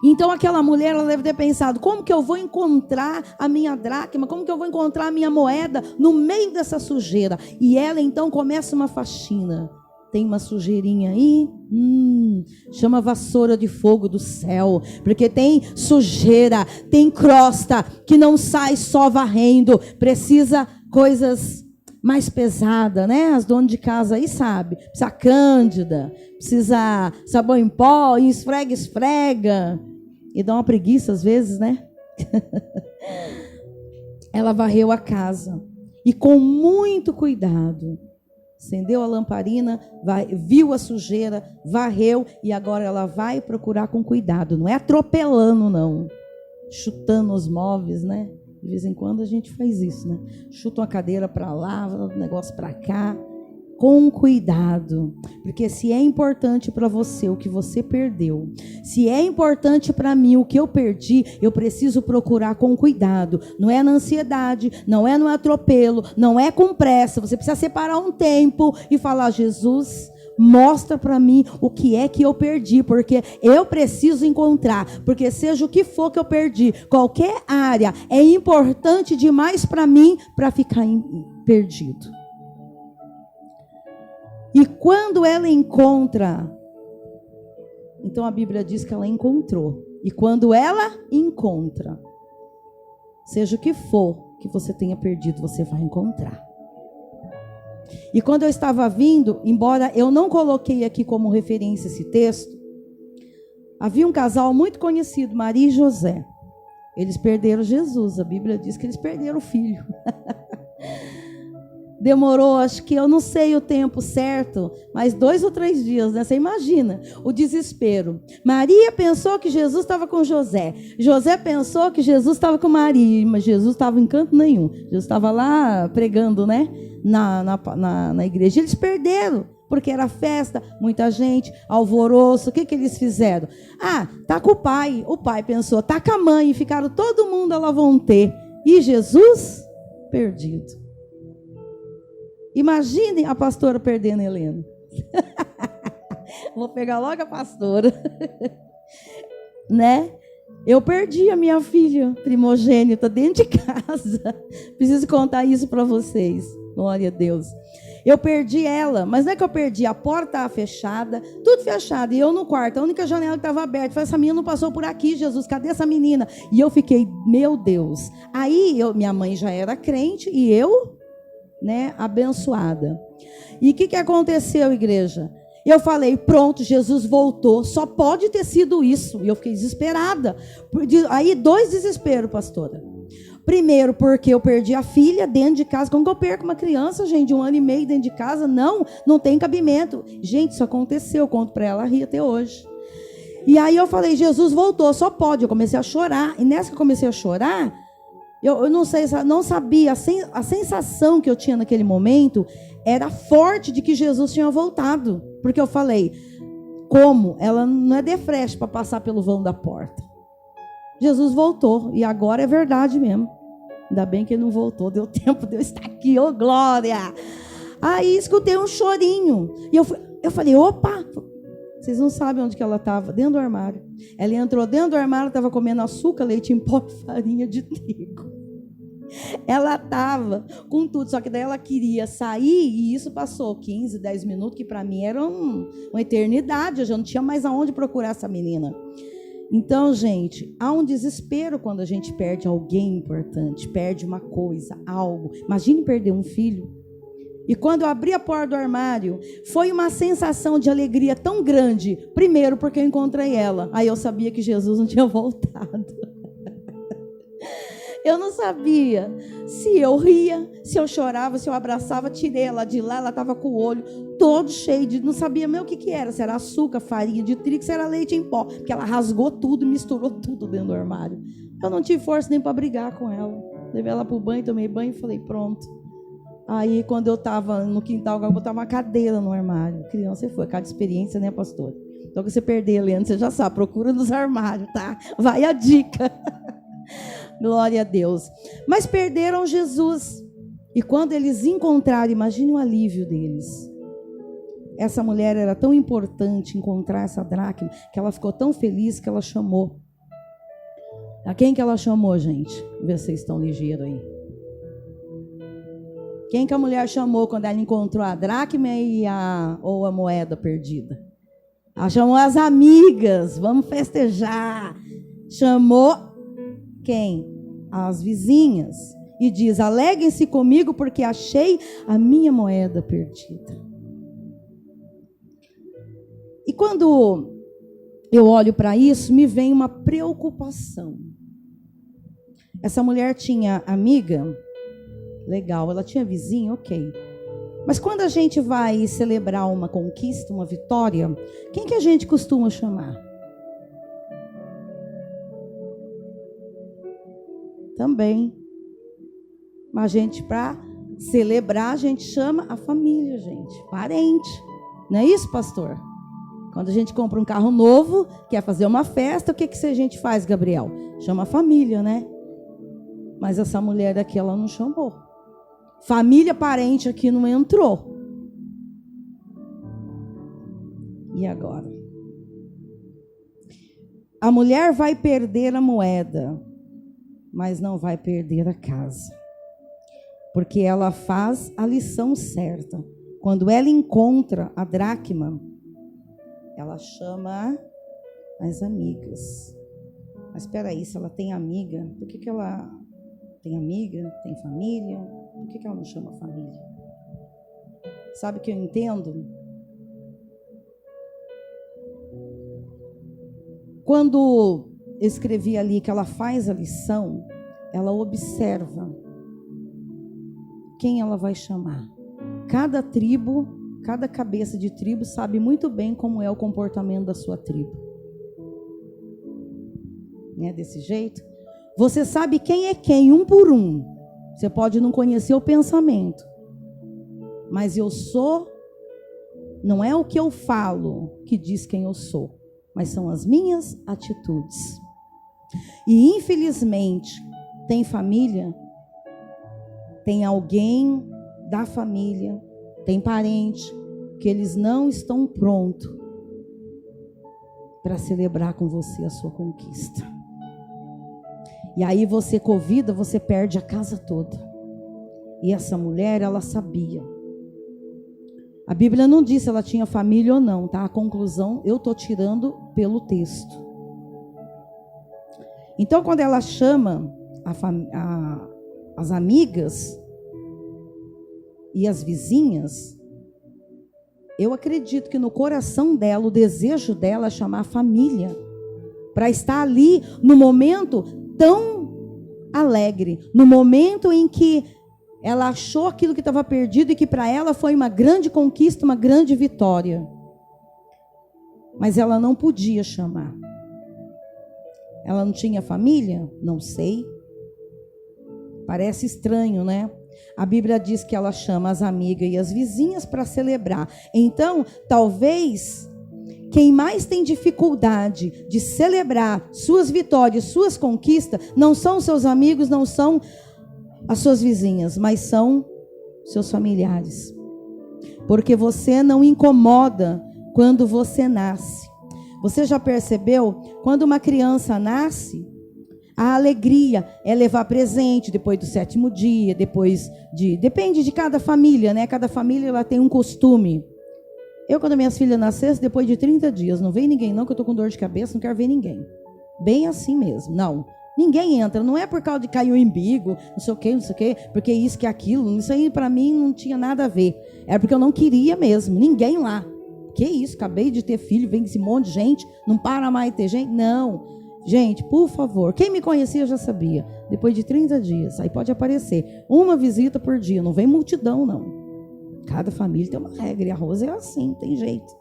Então aquela mulher, ela deve ter pensado, como que eu vou encontrar a minha dracma, como que eu vou encontrar a minha moeda no meio dessa sujeira? E ela então começa uma faxina. Tem uma sujeirinha aí? Chama a vassoura de fogo do céu, porque tem sujeira, tem crosta que não sai só varrendo, precisa coisas mais pesadas, né? As donas de casa aí sabem, precisa cândida, precisa sabão em pó, e esfrega, e dá uma preguiça às vezes, né? Ela varreu a casa, e com muito cuidado, acendeu a lamparina, viu a sujeira, varreu, e agora ela vai procurar com cuidado. Não é atropelando, não. Chutando os móveis, né? De vez em quando a gente faz isso, né? Chuta uma cadeira para lá, um negócio para cá. Com cuidado. Porque se é importante para você o que você perdeu, se é importante para mim o que eu perdi, eu preciso procurar com cuidado. Não é na ansiedade, não é no atropelo, não é com pressa. Você precisa separar um tempo e falar: Jesus, mostra para mim o que é que eu perdi, porque eu preciso encontrar, porque seja o que for que eu perdi, qualquer área é importante demais para mim para ficar perdido. E quando ela encontra, então a Bíblia diz que ela encontrou. E quando ela encontra, seja o que for que você tenha perdido, você vai encontrar. E quando eu estava vindo, embora eu não coloquei aqui como referência esse texto, havia um casal muito conhecido, Maria e José. Eles perderam Jesus, a Bíblia diz que eles perderam o filho. Demorou, acho que eu não sei o tempo certo, mas 2 ou 3 dias, né? Você imagina o desespero. Maria pensou que Jesus estava com José. José pensou que Jesus estava com Maria, mas Jesus estava em canto nenhum. Jesus estava lá pregando, né? Na igreja. Eles perderam, porque era festa, muita gente, alvoroço. O que eles fizeram? Tá com o pai. O pai pensou, tá com a mãe. E ficaram todo mundo à vontade. e Jesus perdido. Imaginem a pastora perdendo a Helena. Vou pegar logo a pastora. Né? Eu perdi a minha filha primogênita dentro de casa. Preciso contar isso para vocês. Glória a Deus. Eu perdi ela, mas não é que eu perdi, a porta estava fechada, tudo fechado, e eu no quarto, a única janela que estava aberta. Eu falei, essa menina não passou por aqui, Jesus, cadê essa menina? E eu fiquei, meu Deus. Aí, minha mãe já era crente, e eu, né, abençoada. E o que aconteceu, igreja? Eu falei, pronto, Jesus voltou, só pode ter sido isso. E eu fiquei desesperada. Aí, 2 desesperos, pastora. Primeiro, porque eu perdi a filha dentro de casa. Como que eu perco uma criança, gente, de 1 ano e meio dentro de casa? Não tem cabimento. Gente, isso aconteceu, eu conto para ela, ri até hoje. E aí eu falei, Jesus voltou, só pode. Eu comecei a chorar. E nessa que eu comecei a chorar, eu não sei, não sabia, a sensação que eu tinha naquele momento era forte de que Jesus tinha voltado. Porque eu falei, como? Ela não é de frente para passar pelo vão da porta. Jesus voltou, e agora é verdade mesmo. Ainda bem que ele não voltou, deu tempo de eu estar aqui, ô glória. Aí escutei um chorinho, e eu falei, opa, vocês não sabem onde que ela estava, dentro do armário. Ela entrou dentro do armário, estava comendo açúcar, leite em pó e farinha de trigo. Ela estava com tudo, só que daí ela queria sair, e isso passou 15, 10 minutos, que para mim era uma eternidade, eu já não tinha mais aonde procurar essa menina. Então, gente, há um desespero quando a gente perde alguém importante, perde uma coisa, algo. Imagine perder um filho. E quando eu abri a porta do armário, foi uma sensação de alegria tão grande. Primeiro, porque eu encontrei ela. Aí eu sabia que Jesus não tinha voltado. Eu não sabia se eu ria, se eu chorava, se eu abraçava. Tirei ela de lá, ela estava com o olho todo cheio de... Não sabia mesmo o que era. Se era açúcar, farinha de trigo, se era leite em pó. Porque ela rasgou tudo e misturou tudo dentro do armário. Eu não tive força nem para brigar com ela. Levei ela para o banho, tomei banho e falei, pronto. Aí, quando eu estava no quintal, eu botava uma cadeira no armário. Criança foi, cada experiência, né, pastor? Então, que você perder, Helena, você já sabe, procura nos armários, tá? Vai a dica. Glória a Deus. Mas perderam Jesus. E quando eles encontraram, imagine o alívio deles. Essa mulher era tão importante encontrar essa dracma, que ela ficou tão feliz que ela chamou. A quem que ela chamou, gente? Vê se vocês estão ligeiros aí. Quem que a mulher chamou quando ela encontrou a dracma ou a moeda perdida? Ela chamou as amigas. Vamos festejar. Chamou quem? As vizinhas. E diz, alegrem-se comigo porque achei a minha moeda perdida. E quando eu olho para isso, me vem uma preocupação. Essa mulher tinha amiga? Legal. Ela tinha vizinho? Ok. Mas quando a gente vai celebrar uma conquista, uma vitória, quem que a gente costuma chamar? Também. Mas a gente, para celebrar, a gente chama a família, gente. Parente. Não é isso, pastor? Quando a gente compra um carro novo, quer fazer uma festa, o que a gente faz, Gabriel? Chama a família, né? Mas essa mulher aqui, ela não chamou. Família, parente aqui não entrou. E agora? A mulher vai perder a moeda, mas não vai perder a casa. Porque ela faz a lição certa. Quando ela encontra a dracma, ela chama as amigas. Mas espera aí, se ela tem amiga, por que ela tem amiga, tem família? Por que ela não chama família? Sabe o que eu entendo? Quando eu escrevi ali que ela faz a lição, ela observa quem ela vai chamar. Cada tribo, cada cabeça de tribo sabe muito bem como é o comportamento da sua tribo. Não é desse jeito? Você sabe quem é quem, um por um. Você pode não conhecer o pensamento. Mas eu sou, não é o que eu falo que diz quem eu sou, mas são as minhas atitudes. E infelizmente, tem família, tem alguém da família, tem parente, que eles não estão prontos para celebrar com você a sua conquista. E aí você convida, você perde a casa toda. E essa mulher, ela sabia. A Bíblia não diz se ela tinha família ou não, tá? A conclusão eu estou tirando pelo texto. Então, quando ela chama as amigas e as vizinhas, eu acredito que no coração dela, o desejo dela é chamar a família, para estar ali no momento tão alegre, no momento em que ela achou aquilo que estava perdido e que para ela foi uma grande conquista, uma grande vitória. Mas ela não podia chamar. Ela não tinha família? Não sei. Parece estranho, né? A Bíblia diz que ela chama as amigas e as vizinhas para celebrar. Então, talvez, quem mais tem dificuldade de celebrar suas vitórias, suas conquistas, não são seus amigos, não são as suas vizinhas, mas são seus familiares. Porque você não incomoda quando você nasce. Você já percebeu? Quando uma criança nasce, a alegria é levar presente depois do 7º dia, depende de cada família, né? Cada família ela tem um costume. Eu, quando minhas filhas nascessem, depois de 30 dias, não veio ninguém não, que eu estou com dor de cabeça, não quero ver ninguém. Bem assim mesmo, não. Ninguém entra, não é por causa de cair o umbigo, não sei o quê, porque isso, que aquilo, isso aí para mim não tinha nada a ver. Era porque eu não queria mesmo, ninguém lá. Que isso, acabei de ter filho, vem esse monte de gente, não para mais de ter gente, não. Gente, por favor, quem me conhecia já sabia, depois de 30 dias, aí pode aparecer uma visita por dia, não vem multidão não. Cada família tem uma regra, e a Rosa é assim, tem jeito.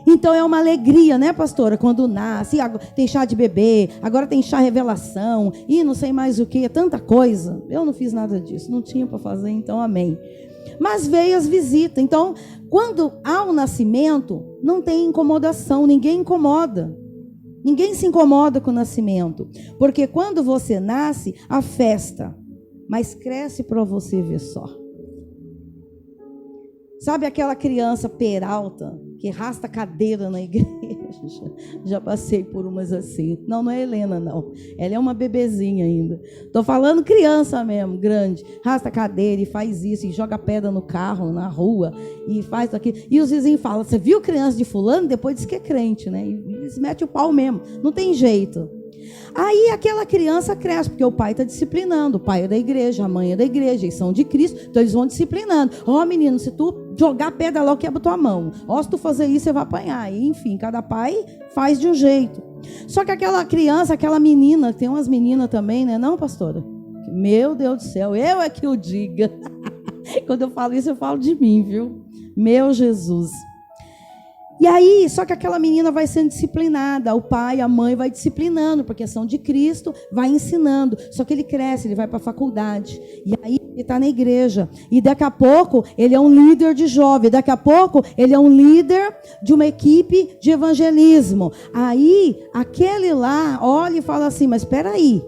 Então é uma alegria, né, pastora? Quando nasce, tem chá de bebê, agora tem chá revelação, e não sei mais o que, é tanta coisa. Eu não fiz nada disso, não tinha para fazer, então amém. Mas veio as visitas. Então, quando há o nascimento, não tem incomodação, ninguém incomoda. Ninguém se incomoda com o nascimento. Porque quando você nasce, a festa, mas cresce para você ver só. Sabe aquela criança peralta que arrasta cadeira na igreja? Já passei por umas assim. Não é Helena, não. Ela é uma bebezinha ainda. Estou falando criança mesmo, grande. Arrasta cadeira e faz isso, e joga pedra no carro, na rua, e faz aquilo. E os vizinhos falam, você viu criança de fulano? Depois diz que é crente, né? E eles metem o pau mesmo. Não tem jeito. Aí aquela criança cresce, porque o pai está disciplinando. O pai é da igreja, a mãe é da igreja, eles são de Cristo, então eles vão disciplinando. Menino, se tu jogar pedra lá, eu quebro tua mão. Se tu fazer isso, você vai apanhar. E, enfim, cada pai faz de um jeito. Só que aquela criança, aquela menina, tem umas meninas também, né? Não, pastora? Meu Deus do céu, eu é que o diga. Quando eu falo isso, eu falo de mim, viu? Meu Jesus. E aí, só que aquela menina vai sendo disciplinada, o pai, a mãe vai disciplinando, porque são de Cristo, vai ensinando. Só que ele cresce, ele vai para a faculdade, e aí ele está na igreja, e daqui a pouco ele é um líder de jovem, daqui a pouco ele é um líder de uma equipe de evangelismo. Aí, aquele lá olha e fala assim, mas espera aí,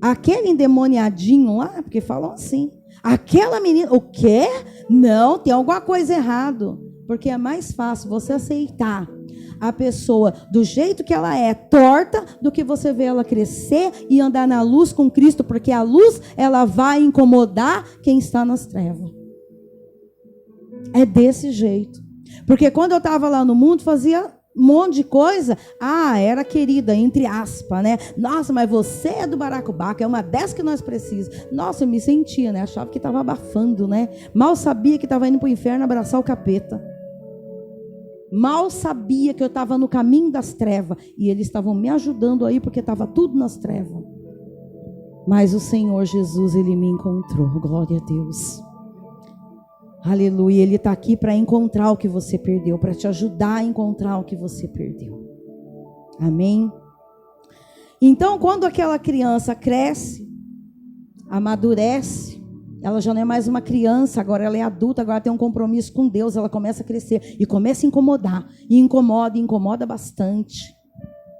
aquele endemoniadinho lá, porque falam assim, aquela menina, o quê? Não, tem alguma coisa errada. Porque é mais fácil você aceitar a pessoa do jeito que ela é, torta, do que você ver ela crescer e andar na luz com Cristo, porque a luz, ela vai incomodar quem está nas trevas. É desse jeito. Porque quando eu estava lá no mundo, fazia um monte de coisa, era querida, entre aspas, né? Nossa, mas você é do baracobaca, é uma dessas que nós precisamos. Nossa, eu me sentia, né? Achava que estava abafando, né? Mal sabia que estava indo para o inferno abraçar o capeta. Mal sabia que eu estava no caminho das trevas. E eles estavam me ajudando aí, porque estava tudo nas trevas. Mas o Senhor Jesus, Ele me encontrou. Glória a Deus. Aleluia. Ele está aqui para encontrar o que você perdeu. Para te ajudar a encontrar o que você perdeu. Amém? Então, quando aquela criança cresce, amadurece, ela já não é mais uma criança, agora ela é adulta, agora tem um compromisso com Deus, ela começa a crescer e começa a incomodar, e incomoda bastante.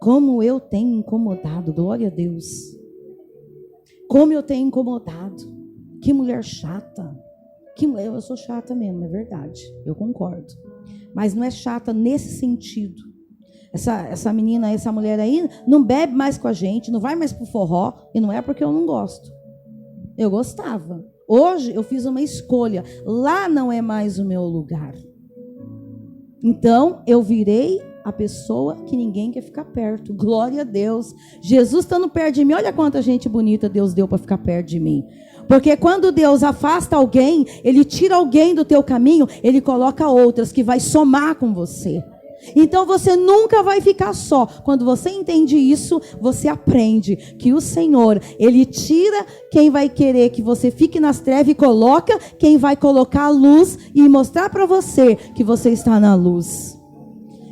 Como eu tenho incomodado, glória a Deus. Como eu tenho incomodado. Que mulher chata. Eu sou chata mesmo, é verdade. Eu concordo. Mas não é chata nesse sentido. Essa menina, essa mulher aí, não bebe mais com a gente, não vai mais pro forró, e não é porque eu não gosto. Eu gostava. Hoje eu fiz uma escolha. Lá não é mais o meu lugar. Então eu virei a pessoa que ninguém quer ficar perto. Glória a Deus. Jesus estando perto de mim, olha quanta gente bonita Deus deu para ficar perto de mim. Porque quando Deus afasta alguém, Ele tira alguém do teu caminho, Ele coloca outras que vai somar com você. Então você nunca vai ficar só. Quando você entende isso, você aprende que o Senhor, Ele tira quem vai querer que você fique nas trevas e coloca quem vai colocar a luz e mostrar para você que você está na luz.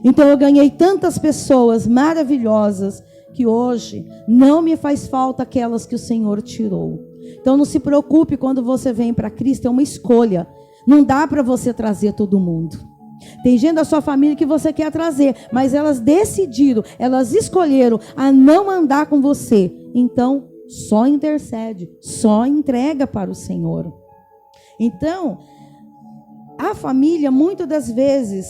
Então eu ganhei tantas pessoas maravilhosas que hoje não me faz falta aquelas que o Senhor tirou. Então não se preocupe quando você vem para Cristo, é uma escolha. Não dá para você trazer todo mundo. Tem gente da sua família que você quer trazer, mas elas decidiram, elas escolheram a não andar com você. Então, só intercede, só entrega para o Senhor. Então, a família muitas das vezes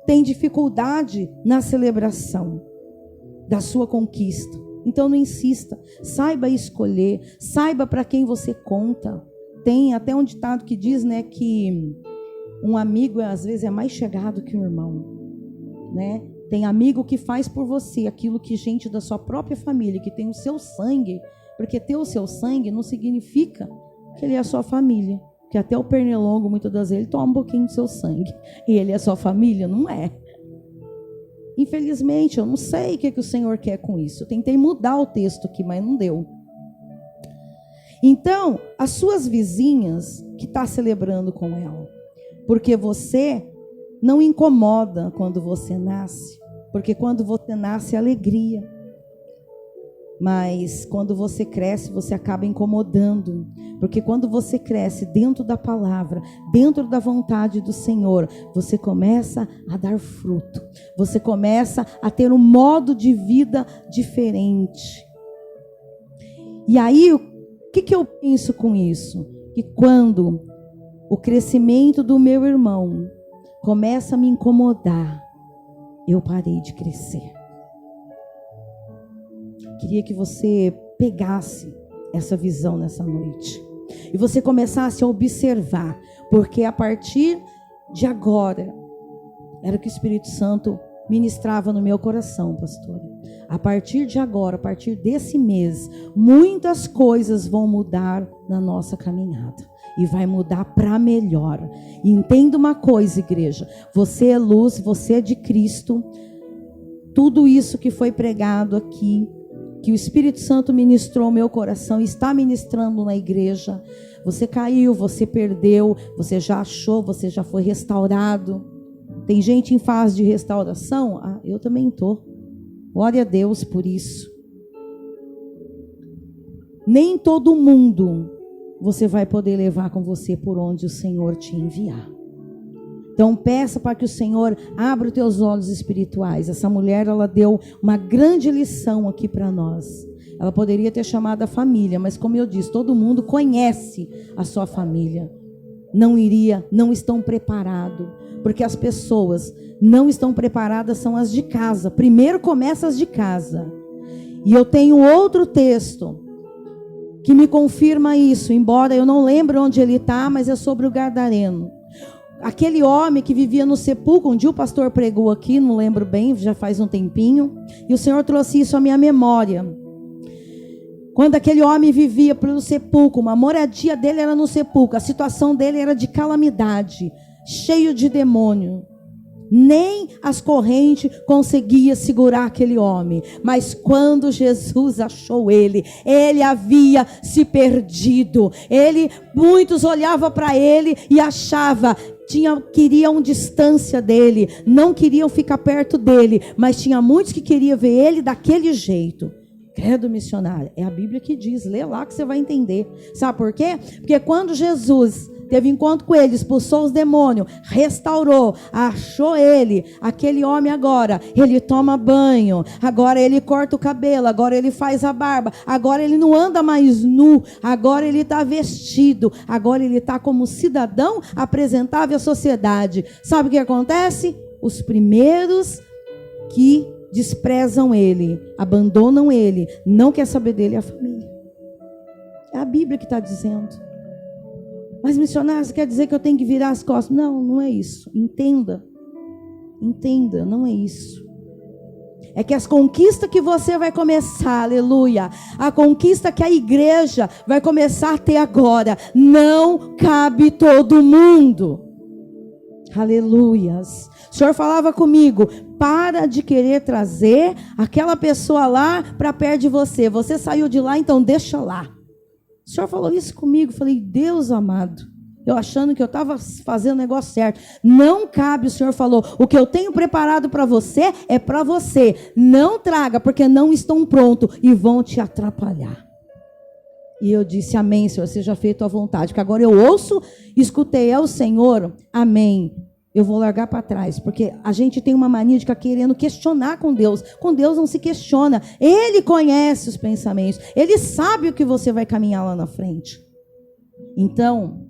tem dificuldade na celebração da sua conquista. Então não insista, saiba escolher, saiba para quem você conta. Tem até um ditado que diz, né, que um amigo às vezes é mais chegado que um irmão, né? Tem amigo que faz por você aquilo que gente da sua própria família, que tem o seu sangue, porque ter o seu sangue não significa que ele é a sua família, que até o pernilongo muitas das vezes ele toma um pouquinho do seu sangue, e ele é a sua família, não é. Infelizmente, eu não sei o que o Senhor quer com isso. Eu tentei mudar o texto aqui, mas não deu. Então, as suas vizinhas que estão celebrando com ela, porque você não incomoda quando você nasce, porque quando você nasce é alegria. Mas quando você cresce, você acaba incomodando. Porque quando você cresce dentro da palavra, dentro da vontade do Senhor, você começa a dar fruto. Você começa a ter um modo de vida diferente. E aí, o que eu penso com isso? Que quando o crescimento do meu irmão começa a me incomodar, eu parei de crescer. Queria que você pegasse essa visão nessa noite. E você começasse a observar. Porque a partir de agora, era o que o Espírito Santo ministrava no meu coração, pastora. A partir de agora, a partir desse mês, muitas coisas vão mudar na nossa caminhada. E vai mudar para melhor. E entenda uma coisa, igreja. Você é luz, você é de Cristo. Tudo isso que foi pregado aqui, que o Espírito Santo ministrou no meu coração, está ministrando na igreja. Você caiu, você perdeu, você já achou, você já foi restaurado. Tem gente em fase de restauração? Ah, eu também estou. Glória a Deus por isso. Nem todo mundo você vai poder levar com você por onde o Senhor te enviar. Então peça para que o Senhor abra os teus olhos espirituais. Essa mulher, ela deu uma grande lição aqui para nós. Ela poderia ter chamado a família, mas como eu disse, todo mundo conhece a sua família. Não estão preparados, porque as pessoas não estão preparadas, são as de casa. Primeiro começa as de casa. E eu tenho outro texto que me confirma isso, embora eu não lembre onde ele está, mas é sobre o Gadareno. Aquele homem que vivia no sepulcro, um dia o pastor pregou aqui, não lembro bem, já faz um tempinho, e o Senhor trouxe isso à minha memória. Quando aquele homem vivia pelo sepulcro, uma moradia dele era no sepulcro, a situação dele era de calamidade, cheio de demônio. Nem as correntes conseguiam segurar aquele homem. Mas quando Jesus achou ele havia se perdido. Muitos olhavam para ele e achavam, queriam distância dele, não queriam ficar perto dele. Mas tinha muitos que queriam ver ele daquele jeito. Credo missionário. É a Bíblia que diz. Lê lá que você vai entender. Sabe por quê? Porque quando Jesus teve encontro com ele, expulsou os demônios, restaurou, achou ele, aquele homem agora, ele toma banho, agora ele corta o cabelo, agora ele faz a barba, agora ele não anda mais nu, agora ele está vestido, agora ele está como cidadão apresentável à sociedade. Sabe o que acontece? Os primeiros que desprezam ele, abandonam ele, não quer saber dele, é a família. É a Bíblia que está dizendo. Mas missionário, você quer dizer que eu tenho que virar as costas? Não, não é isso. Entenda, não é isso. É que as conquistas que você vai começar, aleluia, a conquista que a igreja vai começar a ter agora, não cabe todo mundo. Aleluias. O Senhor falava comigo, para de querer trazer aquela pessoa lá para perto de você. Você saiu de lá, então deixa lá. O Senhor falou isso comigo, falei, Deus amado, eu achando que eu estava fazendo o negócio certo. Não cabe, o Senhor falou, o que eu tenho preparado para você é para você. Não traga, porque não estão prontos e vão te atrapalhar. E eu disse, amém, Senhor, seja feito à vontade. Porque agora eu ouço, escutei, é o Senhor, amém. Eu vou largar para trás, porque a gente tem uma mania de ficar querendo questionar com Deus. Com Deus não se questiona. Ele conhece os pensamentos. Ele sabe o que você vai caminhar lá na frente. Então,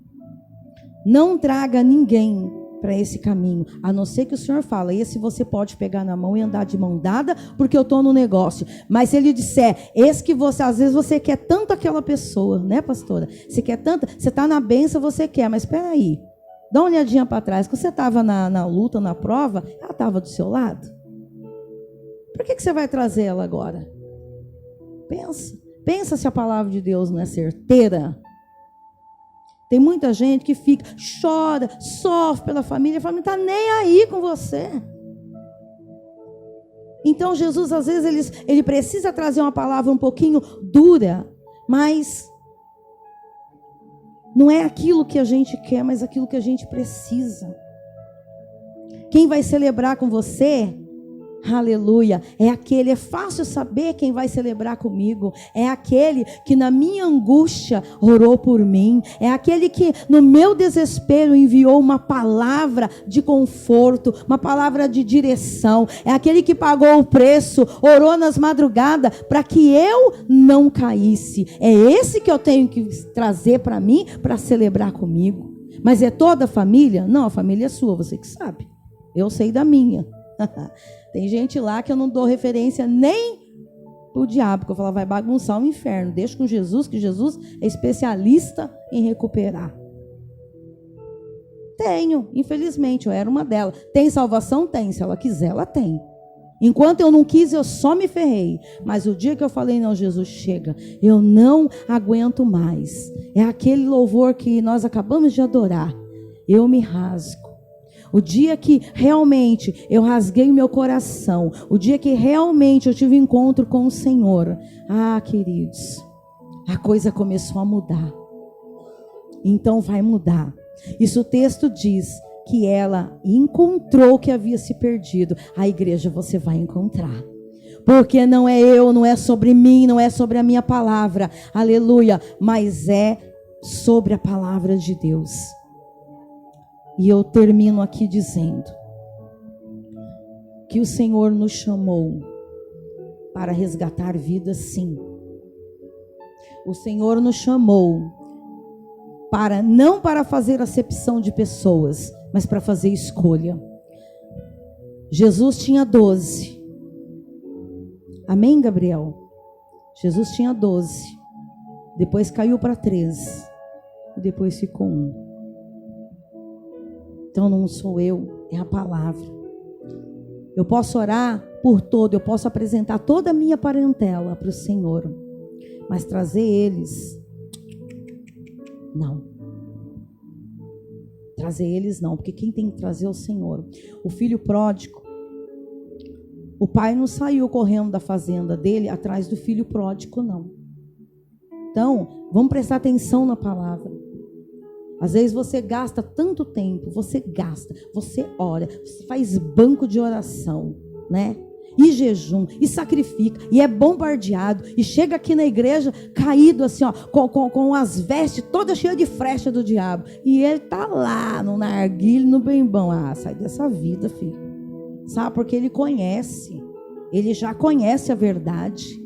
não traga ninguém para esse caminho, a não ser que o Senhor fala, esse você pode pegar na mão e andar de mão dada, porque eu estou no negócio. Mas se ele disser, esse que você, às vezes você quer tanto aquela pessoa, né, pastora? Você quer tanto, você está na bênção, você quer, mas espera aí. Dá uma olhadinha para trás. Quando você estava na luta, na prova, ela estava do seu lado. Por que você vai trazer ela agora? Pensa se a palavra de Deus não é certeira. Tem muita gente que fica, chora, sofre pela família. A família não está nem aí com você. Então Jesus, às vezes, ele precisa trazer uma palavra um pouquinho dura, mas não é aquilo que a gente quer, mas aquilo que a gente precisa. Quem vai celebrar com você, aleluia, é fácil saber quem vai celebrar comigo. É aquele que na minha angústia orou por mim. É aquele que no meu desespero enviou uma palavra de conforto, uma palavra de direção. É aquele que pagou o preço, orou nas madrugadas para que eu não caísse. É esse que eu tenho que trazer para mim, para celebrar comigo. Mas é toda a família? Não, a família é sua, você que sabe. Eu sei da minha. Tem gente lá que eu não dou referência nem pro diabo, que eu falo, vai bagunçar o inferno. Deixa com Jesus, que Jesus é especialista em recuperar. Tenho, infelizmente, eu era uma delas. Tem salvação? Tem. Se ela quiser, ela tem. Enquanto eu não quis, eu só me ferrei. Mas o dia que eu falei, não, Jesus, chega, eu não aguento mais. É aquele louvor que nós acabamos de adorar. Eu me rasgo. O dia que realmente eu rasguei o meu coração, o dia que realmente eu tive encontro com o Senhor, queridos, a coisa começou a mudar. Então vai mudar. Isso o texto diz que ela encontrou o que havia se perdido. A igreja você vai encontrar. Porque não é eu, não é sobre mim, não é sobre a minha palavra, aleluia, mas é sobre a palavra de Deus. E eu termino aqui dizendo que o Senhor nos chamou para resgatar vidas, sim. O Senhor nos chamou não para fazer acepção de pessoas, mas para fazer escolha. Jesus tinha 12. Amém, Gabriel? Jesus tinha 12. Depois caiu para 13. E depois ficou 1. Então não sou eu, é a palavra. Eu posso orar por todo, eu posso apresentar toda a minha parentela para o Senhor, mas trazer eles, não. Trazer eles não, porque quem tem que trazer é o Senhor. O filho pródigo, o pai não saiu correndo da fazenda dele atrás do filho pródigo, não. Então, vamos prestar atenção na palavra. Às vezes você gasta tanto tempo, você ora, você faz banco de oração, né? e jejum, e sacrifica, e é bombardeado, e chega aqui na igreja caído assim, ó, com as vestes todas cheias de frecha do diabo, e ele tá lá no narguilho, no bem bom. Sai dessa vida, filho. Sabe, porque ele conhece, ele já conhece a verdade.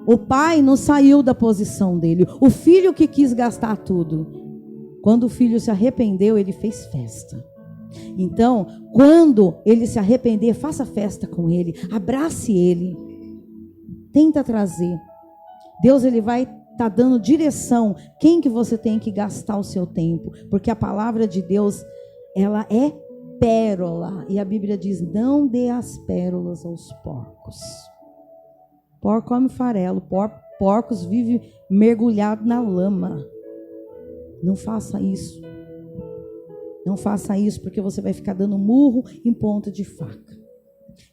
O pai não saiu da posição dele, o filho que quis gastar tudo. Quando o filho se arrependeu, ele fez festa. Então, quando ele se arrepender, faça festa com ele, abrace ele, tenta trazer. Deus, ele vai estar dando direção, quem que você tem que gastar o seu tempo, porque a palavra de Deus, ela é pérola, e a Bíblia diz, não dê as pérolas aos porcos. Porco come farelo, porcos vivem mergulhados na lama. Não faça isso. Não faça isso, porque você vai ficar dando murro em ponta de faca.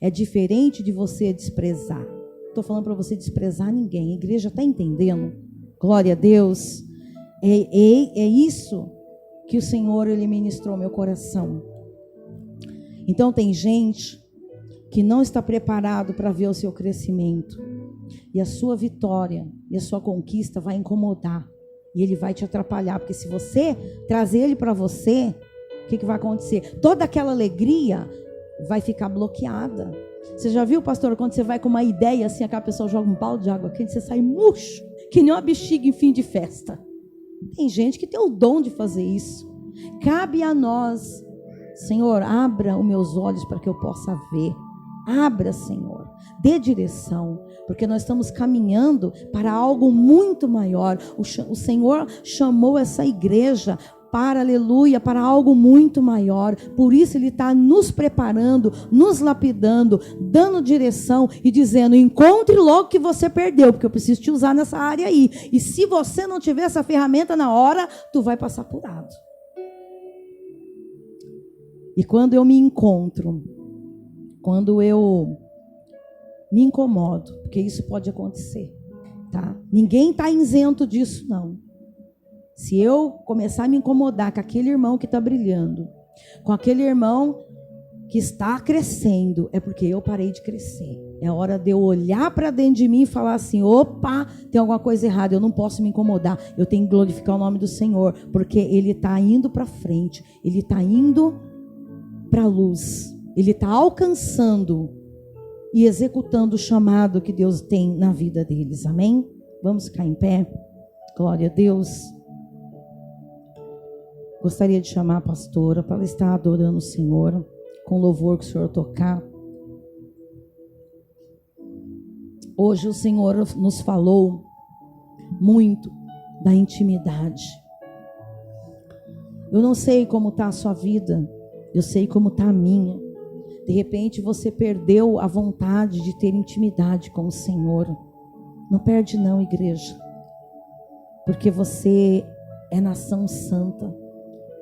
É diferente de você desprezar. Estou falando para você desprezar ninguém. A igreja está entendendo? Glória a Deus. É isso que o Senhor, ele ministrou ao meu coração. Então tem gente que não está preparado para ver o seu crescimento. E a sua vitória e a sua conquista vai incomodar. E ele vai te atrapalhar. Porque se você trazer ele para você, o que vai acontecer? Toda aquela alegria vai ficar bloqueada. Você já viu, pastor, quando você vai com uma ideia assim, aquela pessoa joga um balde de água quente, você sai murcho, que nem uma bexiga em fim de festa. Tem gente que tem o dom de fazer isso. Cabe a nós, Senhor, abra os meus olhos para que eu possa ver. Abra, Senhor, dê direção, porque nós estamos caminhando para algo muito maior. O Senhor chamou essa igreja para, aleluia, para algo muito maior. Por isso ele está nos preparando, nos lapidando, dando direção e dizendo, encontre logo o que você perdeu, porque eu preciso te usar nessa área aí. E se você não tiver essa ferramenta na hora, tu vai passar por lado. E quando eu me encontro, quando eu me incomodo, porque isso pode acontecer, tá? Ninguém está isento disso, não. Se eu começar a me incomodar com aquele irmão que está brilhando, com aquele irmão que está crescendo, é porque eu parei de crescer. É hora de eu olhar para dentro de mim e falar assim, opa, tem alguma coisa errada, eu não posso me incomodar, eu tenho que glorificar o nome do Senhor, porque Ele está indo para frente, Ele está indo para a luz, Ele está alcançando e executando o chamado que Deus tem na vida deles, amém? Vamos ficar em pé, glória a Deus. Gostaria de chamar a pastora para ela estar adorando o Senhor, com o louvor que o Senhor tocar. Hoje o Senhor nos falou muito da intimidade. Eu não sei como está a sua vida, eu sei como está a minha. De repente você perdeu a vontade de ter intimidade com o Senhor. Não perde não, igreja. Porque você é nação santa,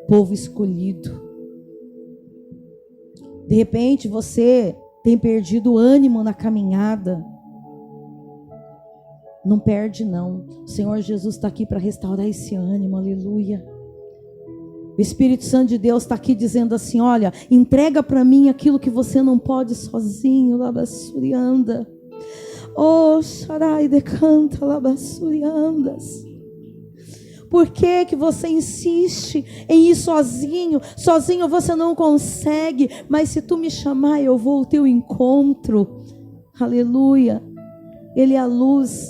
povo escolhido. De repente você tem perdido o ânimo na caminhada. Não perde não. O Senhor Jesus está aqui para restaurar esse ânimo, aleluia. O Espírito Santo de Deus está aqui dizendo assim, olha, entrega para mim aquilo que você não pode sozinho, labassurianda. Oh, charai decanta, labassuriandas. Por que que você insiste em ir sozinho? Sozinho você não consegue, mas se tu me chamar, eu vou ao teu encontro. Aleluia. Ele é a luz.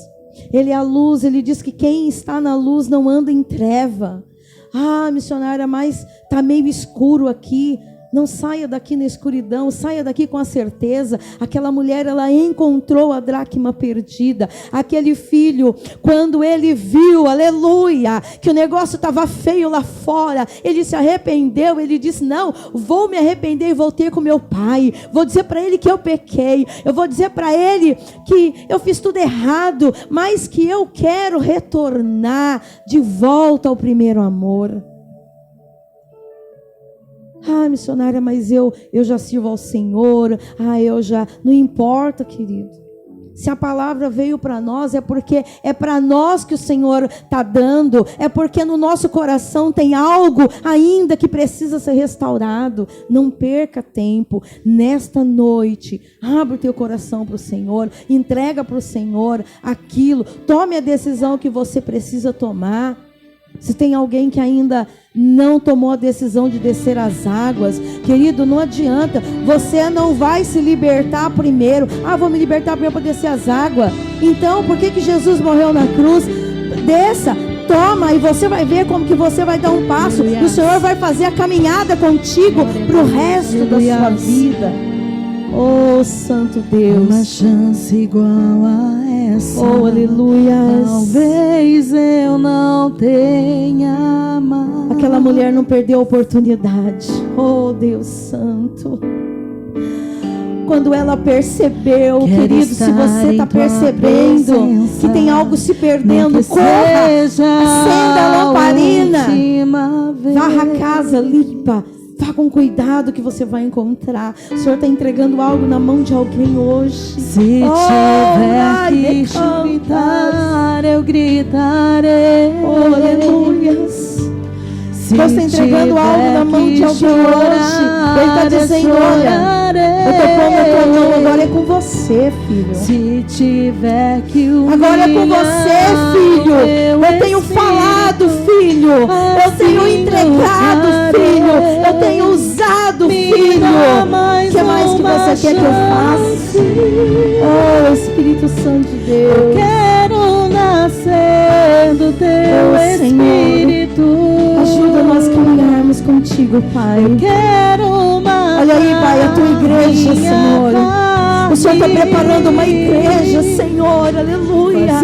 Ele é a luz. Ele diz que quem está na luz não anda em treva. Ah, missionária, mas está meio escuro aqui. Não saia daqui na escuridão, saia daqui com a certeza. Aquela mulher, ela encontrou a dracma perdida. Aquele filho, quando ele viu, aleluia, que o negócio estava feio lá fora, ele se arrependeu, ele disse, não, vou me arrepender e voltei com meu pai. Vou dizer para ele que eu pequei. Eu vou dizer para ele que eu fiz tudo errado, mas que eu quero retornar de volta ao primeiro amor. Ah, missionária, mas eu já sirvo ao Senhor. Ah, eu já... Não importa, querido. Se a palavra veio para nós, é porque é para nós que o Senhor está dando, é porque no nosso coração tem algo ainda que precisa ser restaurado. Não perca tempo. Nesta noite, abre o teu coração para o Senhor, entrega para o Senhor aquilo, tome a decisão que você precisa tomar. Se tem alguém que ainda não tomou a decisão de descer as águas, querido, não adianta, você não vai se libertar primeiro. Vou me libertar primeiro para descer as águas. Então, por que Jesus morreu na cruz? Desça, toma, e você vai ver como que você vai dar um passo, e o Senhor vai fazer a caminhada contigo para o resto da sua vida. Oh, Santo Deus, uma chance igual a essa, oh, aleluia. Talvez eu não tenha mais. Aquela mulher não perdeu a oportunidade. Oh, Deus Santo. Quando ela percebeu, querido, se você está percebendo que tem algo se perdendo, corra, acenda a lamparina, varra a casa, limpa. Vá com cuidado que você vai encontrar. O Senhor está entregando algo na mão de alguém hoje. Se tiver que gritar, eu gritarei. Oh, aleluias. Deus está entregando algo na mão de alguém hoje. Ele está dizendo, olha, eu estou pondo a tua mão, agora é com você, filho. Se tiver que agora é com você, filho. Eu tenho falado, filho. Eu tenho entregado, filho. Eu tenho usado, filho. O que mais que você quer que eu faça? Oh, Espírito Santo de Deus. Eu quero nascer do teu Espírito. Ajuda nós a caminharmos contigo, Pai. Eu quero mais. Olha aí, Pai, a tua igreja, Senhor. O Senhor está preparando uma igreja, Senhor, aleluia.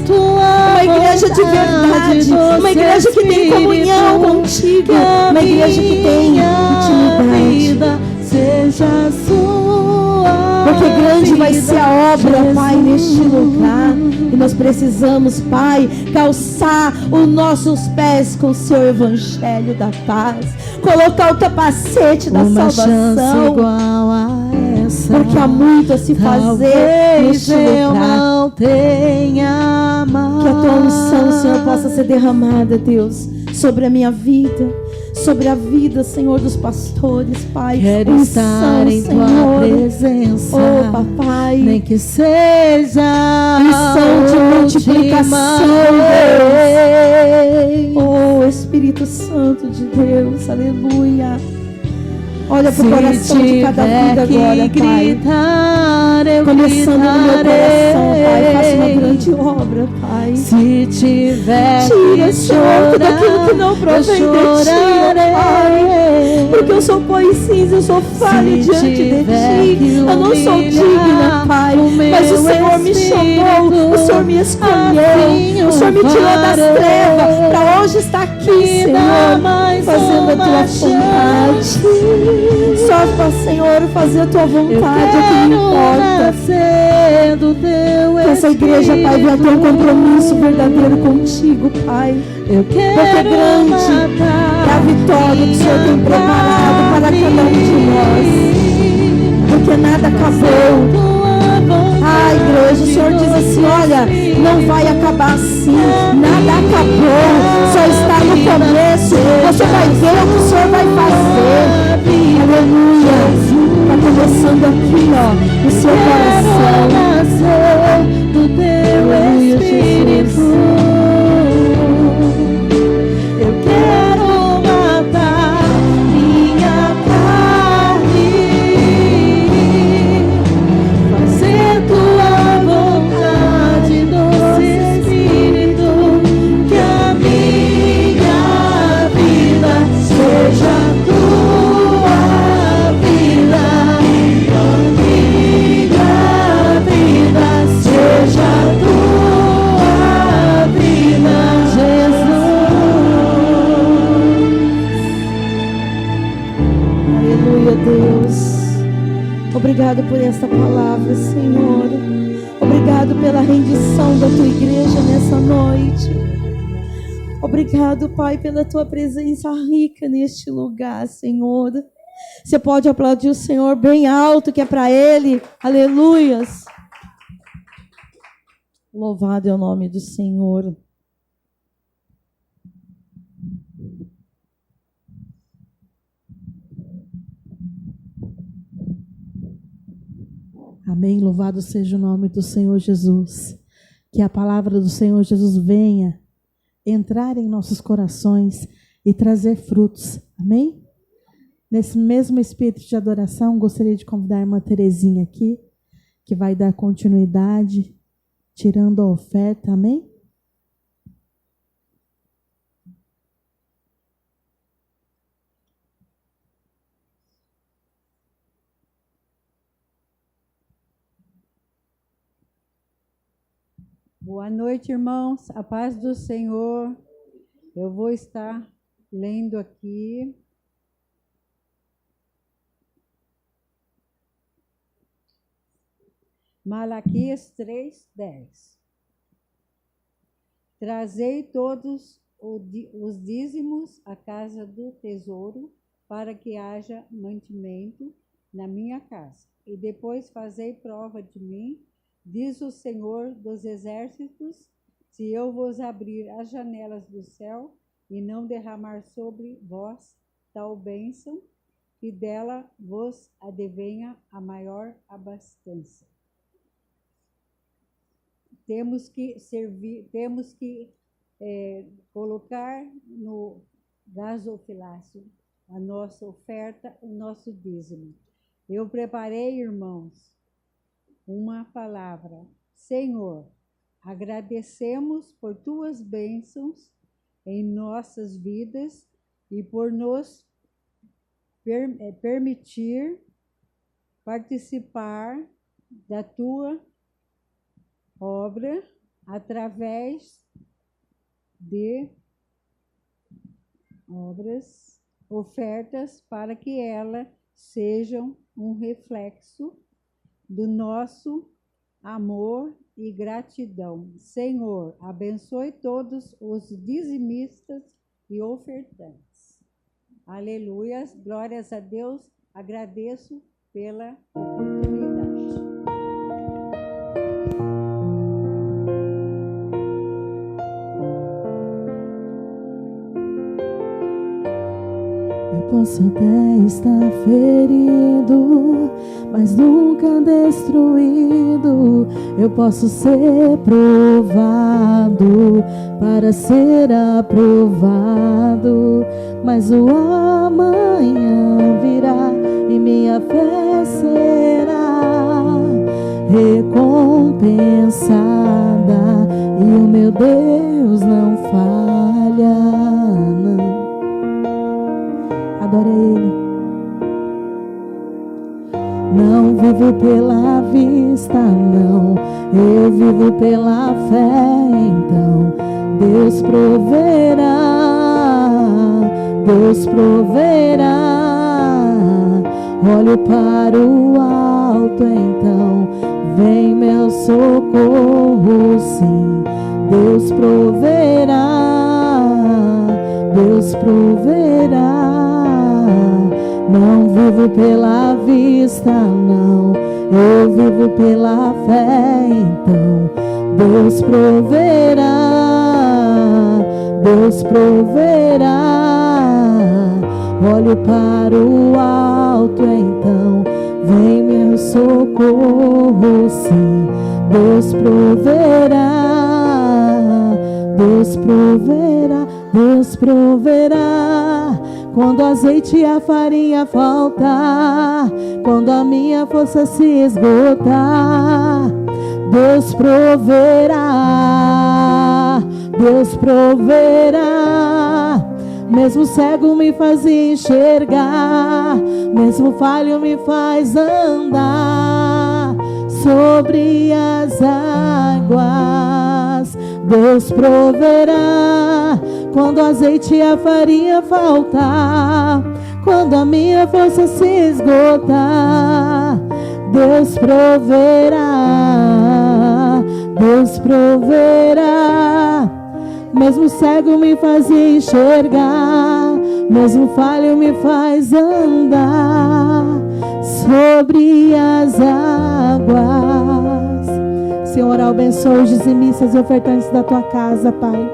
Uma igreja de verdade, uma igreja que tem comunhão contigo, uma igreja que tem intimidade. Seja sua. Porque grande vai ser a obra, Pai, neste lugar. E nós precisamos, Pai, calçar os nossos pés com o seu evangelho da paz, colocar o capacete da salvação, igual a essa, porque há muito a se fazer neste lugar. Não tenha mais. Que a tua unção, Senhor, possa ser derramada, Deus, sobre a minha vida, sobre a vida, Senhor, dos pastores, Pai. Quero estar em tua presença. Oh, papai, nem que seja missão de multiplicação, Deus. Oh, Espírito Santo de Deus, aleluia. Olha para o coração de cada vida agora, Pai. Começando no meu coração, Pai. Faça uma grande obra, Pai. Se tiver tira, Senhor, tudo aquilo que não provém de ti, Pai. Porque eu sou pó e cinza, eu sou falha diante de ti. Eu não sou digna, Pai. Mas o Senhor me chamou, o Senhor me escolheu, o Senhor me tirou das trevas para hoje estar aqui, Senhor, fazendo a tua vontade. Só para, Senhor, fazer a tua vontade é que me importa. Que essa igreja, Pai, venha ter um compromisso verdadeiro contigo, Pai. Porque grande é a vitória que o Senhor tem preparado para cada um de nós. Porque nada acabou. Igreja, o Senhor diz assim, olha, não vai acabar assim, nada acabou, só está no começo, você vai ver o que o Senhor vai fazer. Aleluia, está começando aqui, ó, no seu coração. Do teu Espírito, eu quero matar minha carne, fazer tua vontade, doce Espírito, que a minha vida seja tua vida, que a minha vida seja tua vida, Jesus. Aleluia, Deus. Obrigado por esta palavra, Senhor. Obrigado pela rendição da tua igreja nessa noite. Obrigado, Pai, pela tua presença rica neste lugar, Senhor. Você pode aplaudir o Senhor bem alto, que é para Ele. Aleluias. Louvado é o nome do Senhor. Amém. Louvado seja o nome do Senhor Jesus. Que a palavra do Senhor Jesus venha entrar em nossos corações e trazer frutos. Amém? Nesse mesmo espírito de adoração, gostaria de convidar a irmã Terezinha aqui, que vai dar continuidade, tirando a oferta. Amém? Boa noite, irmãos. A paz do Senhor. Eu vou estar lendo aqui Malaquias 3:10. Trazei todos os dízimos à casa do tesouro, para que haja mantimento na minha casa. E depois fazei prova de mim, diz o Senhor dos Exércitos, se eu vos abrir as janelas do céu e não derramar sobre vós tal bênção, que dela vos advenha a maior abastança. Temos que colocar no gasofilácio a nossa oferta, o nosso dízimo. Eu preparei, irmãos, uma palavra. Senhor, agradecemos por tuas bênçãos em nossas vidas e por nos permitir participar da tua obra através de ofertas, para que elas sejam um reflexo do nosso amor e gratidão. Senhor, abençoe todos os dizimistas e ofertantes. Aleluias, glórias a Deus. Agradeço pela oportunidade. Posso até estar ferido, mas nunca destruído. Eu posso ser provado para ser aprovado, mas o amanhã virá e minha fé será recompensada, e o meu Deus não falha. Adore a Ele. Não vivo pela vista, não, eu vivo pela fé. Então Deus proverá, Deus proverá. Olho para o alto, então vem meu socorro, sim. Deus proverá, Deus proverá. Não vivo pela vista, não, eu vivo pela fé. Então Deus proverá, Deus proverá. Olho para o alto, então vem meu socorro, sim. Deus proverá, Deus proverá, Deus proverá. Quando o azeite e a farinha faltar, quando a minha força se esgotar, Deus proverá, Deus proverá. Mesmo cego me faz enxergar, mesmo falho me faz andar sobre as águas. Deus proverá. Quando o azeite e a farinha faltar, quando a minha força se esgotar, Deus proverá, Deus proverá. Mesmo cego me faz enxergar, mesmo falho me faz andar sobre as águas. Senhor, Senhor, abençoe os dizimistas e ofertantes da tua casa, Pai.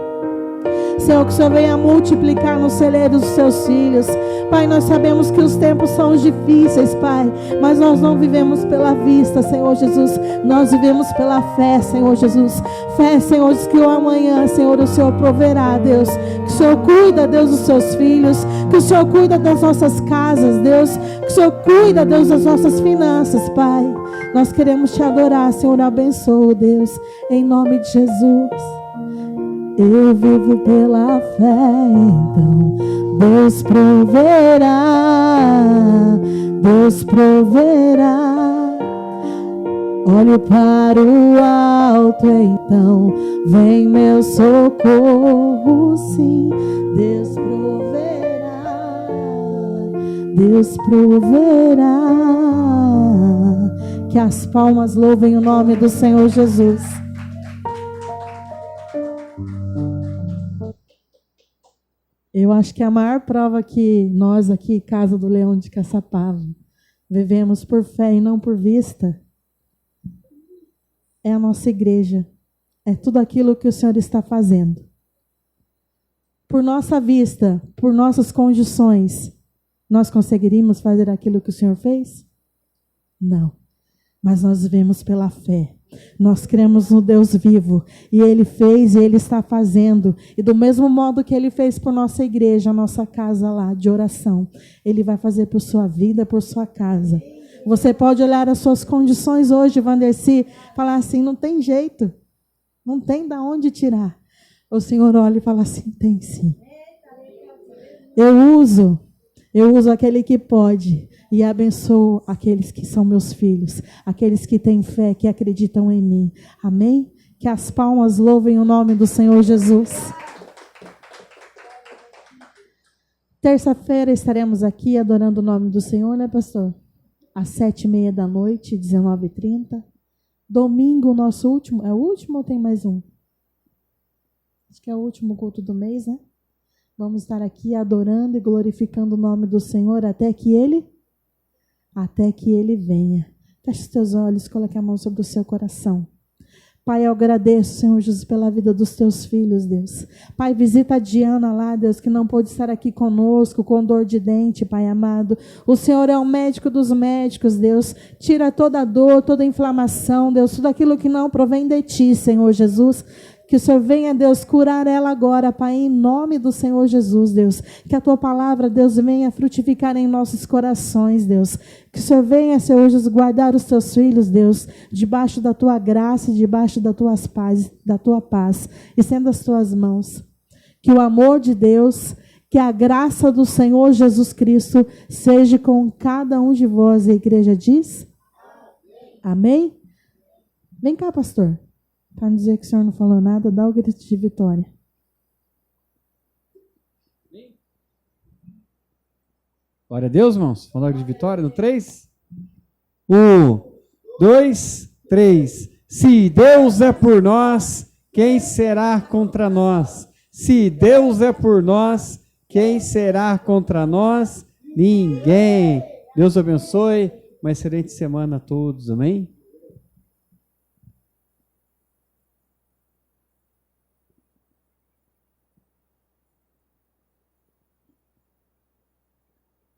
Senhor, que o Senhor venha multiplicar nos celeiros dos seus filhos. Pai, nós sabemos que os tempos são difíceis, Pai, mas nós não vivemos pela vista, Senhor Jesus. Nós vivemos pela fé, Senhor Jesus. Fé, Senhor, diz que o amanhã, Senhor, o Senhor proverá, Deus. Que o Senhor cuida, Deus, dos seus filhos. Que o Senhor cuida das nossas casas, Deus. Que o Senhor cuida, Deus, das nossas finanças, Pai. Nós queremos te adorar, Senhor. Abençoa, Deus, em nome de Jesus. Eu vivo pela fé, então Deus proverá, Deus proverá. Olho para o alto, então vem meu socorro, sim. Deus proverá, Deus proverá. Que as palmas louvem o nome do Senhor Jesus. Eu acho que a maior prova que nós aqui, Casa do Leão de Caçapava, vivemos por fé e não por vista, é a nossa igreja. É tudo aquilo que o Senhor está fazendo. Por nossa vista, por nossas condições, nós conseguiríamos fazer aquilo que o Senhor fez? Não. Mas nós vivemos pela fé. Nós cremos no Deus vivo, e Ele fez e Ele está fazendo, e do mesmo modo que Ele fez por nossa igreja, a nossa casa lá de oração, Ele vai fazer por sua vida, por sua casa. Você pode olhar as suas condições hoje, Vandercy, falar assim, não tem jeito, não tem de onde tirar. O Senhor olha e fala assim, tem sim. Eu uso aquele que pode, e abençoo aqueles que são meus filhos, aqueles que têm fé, que acreditam em mim. Amém? Que as palmas louvem o nome do Senhor Jesus. Terça-feira estaremos aqui adorando o nome do Senhor, né, pastor? Às 7h30 da noite, 19h30. Domingo, nosso último. É o último ou tem mais um? Acho que é o último culto do mês, né? Vamos estar aqui adorando e glorificando o nome do Senhor até que Ele venha. Feche os teus olhos, coloque a mão sobre o seu coração. Pai, eu agradeço, Senhor Jesus, pela vida dos teus filhos, Deus. Pai, visita a Diana lá, Deus, que não pôde estar aqui conosco, com dor de dente, Pai amado. O Senhor é o médico dos médicos, Deus. Tira toda a dor, toda a inflamação, Deus, tudo aquilo que não provém de Ti, Senhor Jesus. Que o Senhor venha, Deus, curar ela agora, Pai, em nome do Senhor Jesus, Deus. Que a Tua palavra, Deus, venha frutificar em nossos corações, Deus. Que o Senhor venha, Senhor Jesus, guardar os Teus filhos, Deus, debaixo da Tua graça e debaixo da Tua paz, estenda as Tuas mãos. Que o amor de Deus, que a graça do Senhor Jesus Cristo seja com cada um de vós. A igreja diz? Amém? Vem cá, pastor. Para não dizer que o senhor não falou nada, dá o grito de vitória. Glória a Deus, irmãos. Vamos dar o grito de vitória no 3. 1, 2, 3. Se Deus é por nós, quem será contra nós? Se Deus é por nós, quem será contra nós? Ninguém. Deus abençoe. Uma excelente semana a todos. Amém?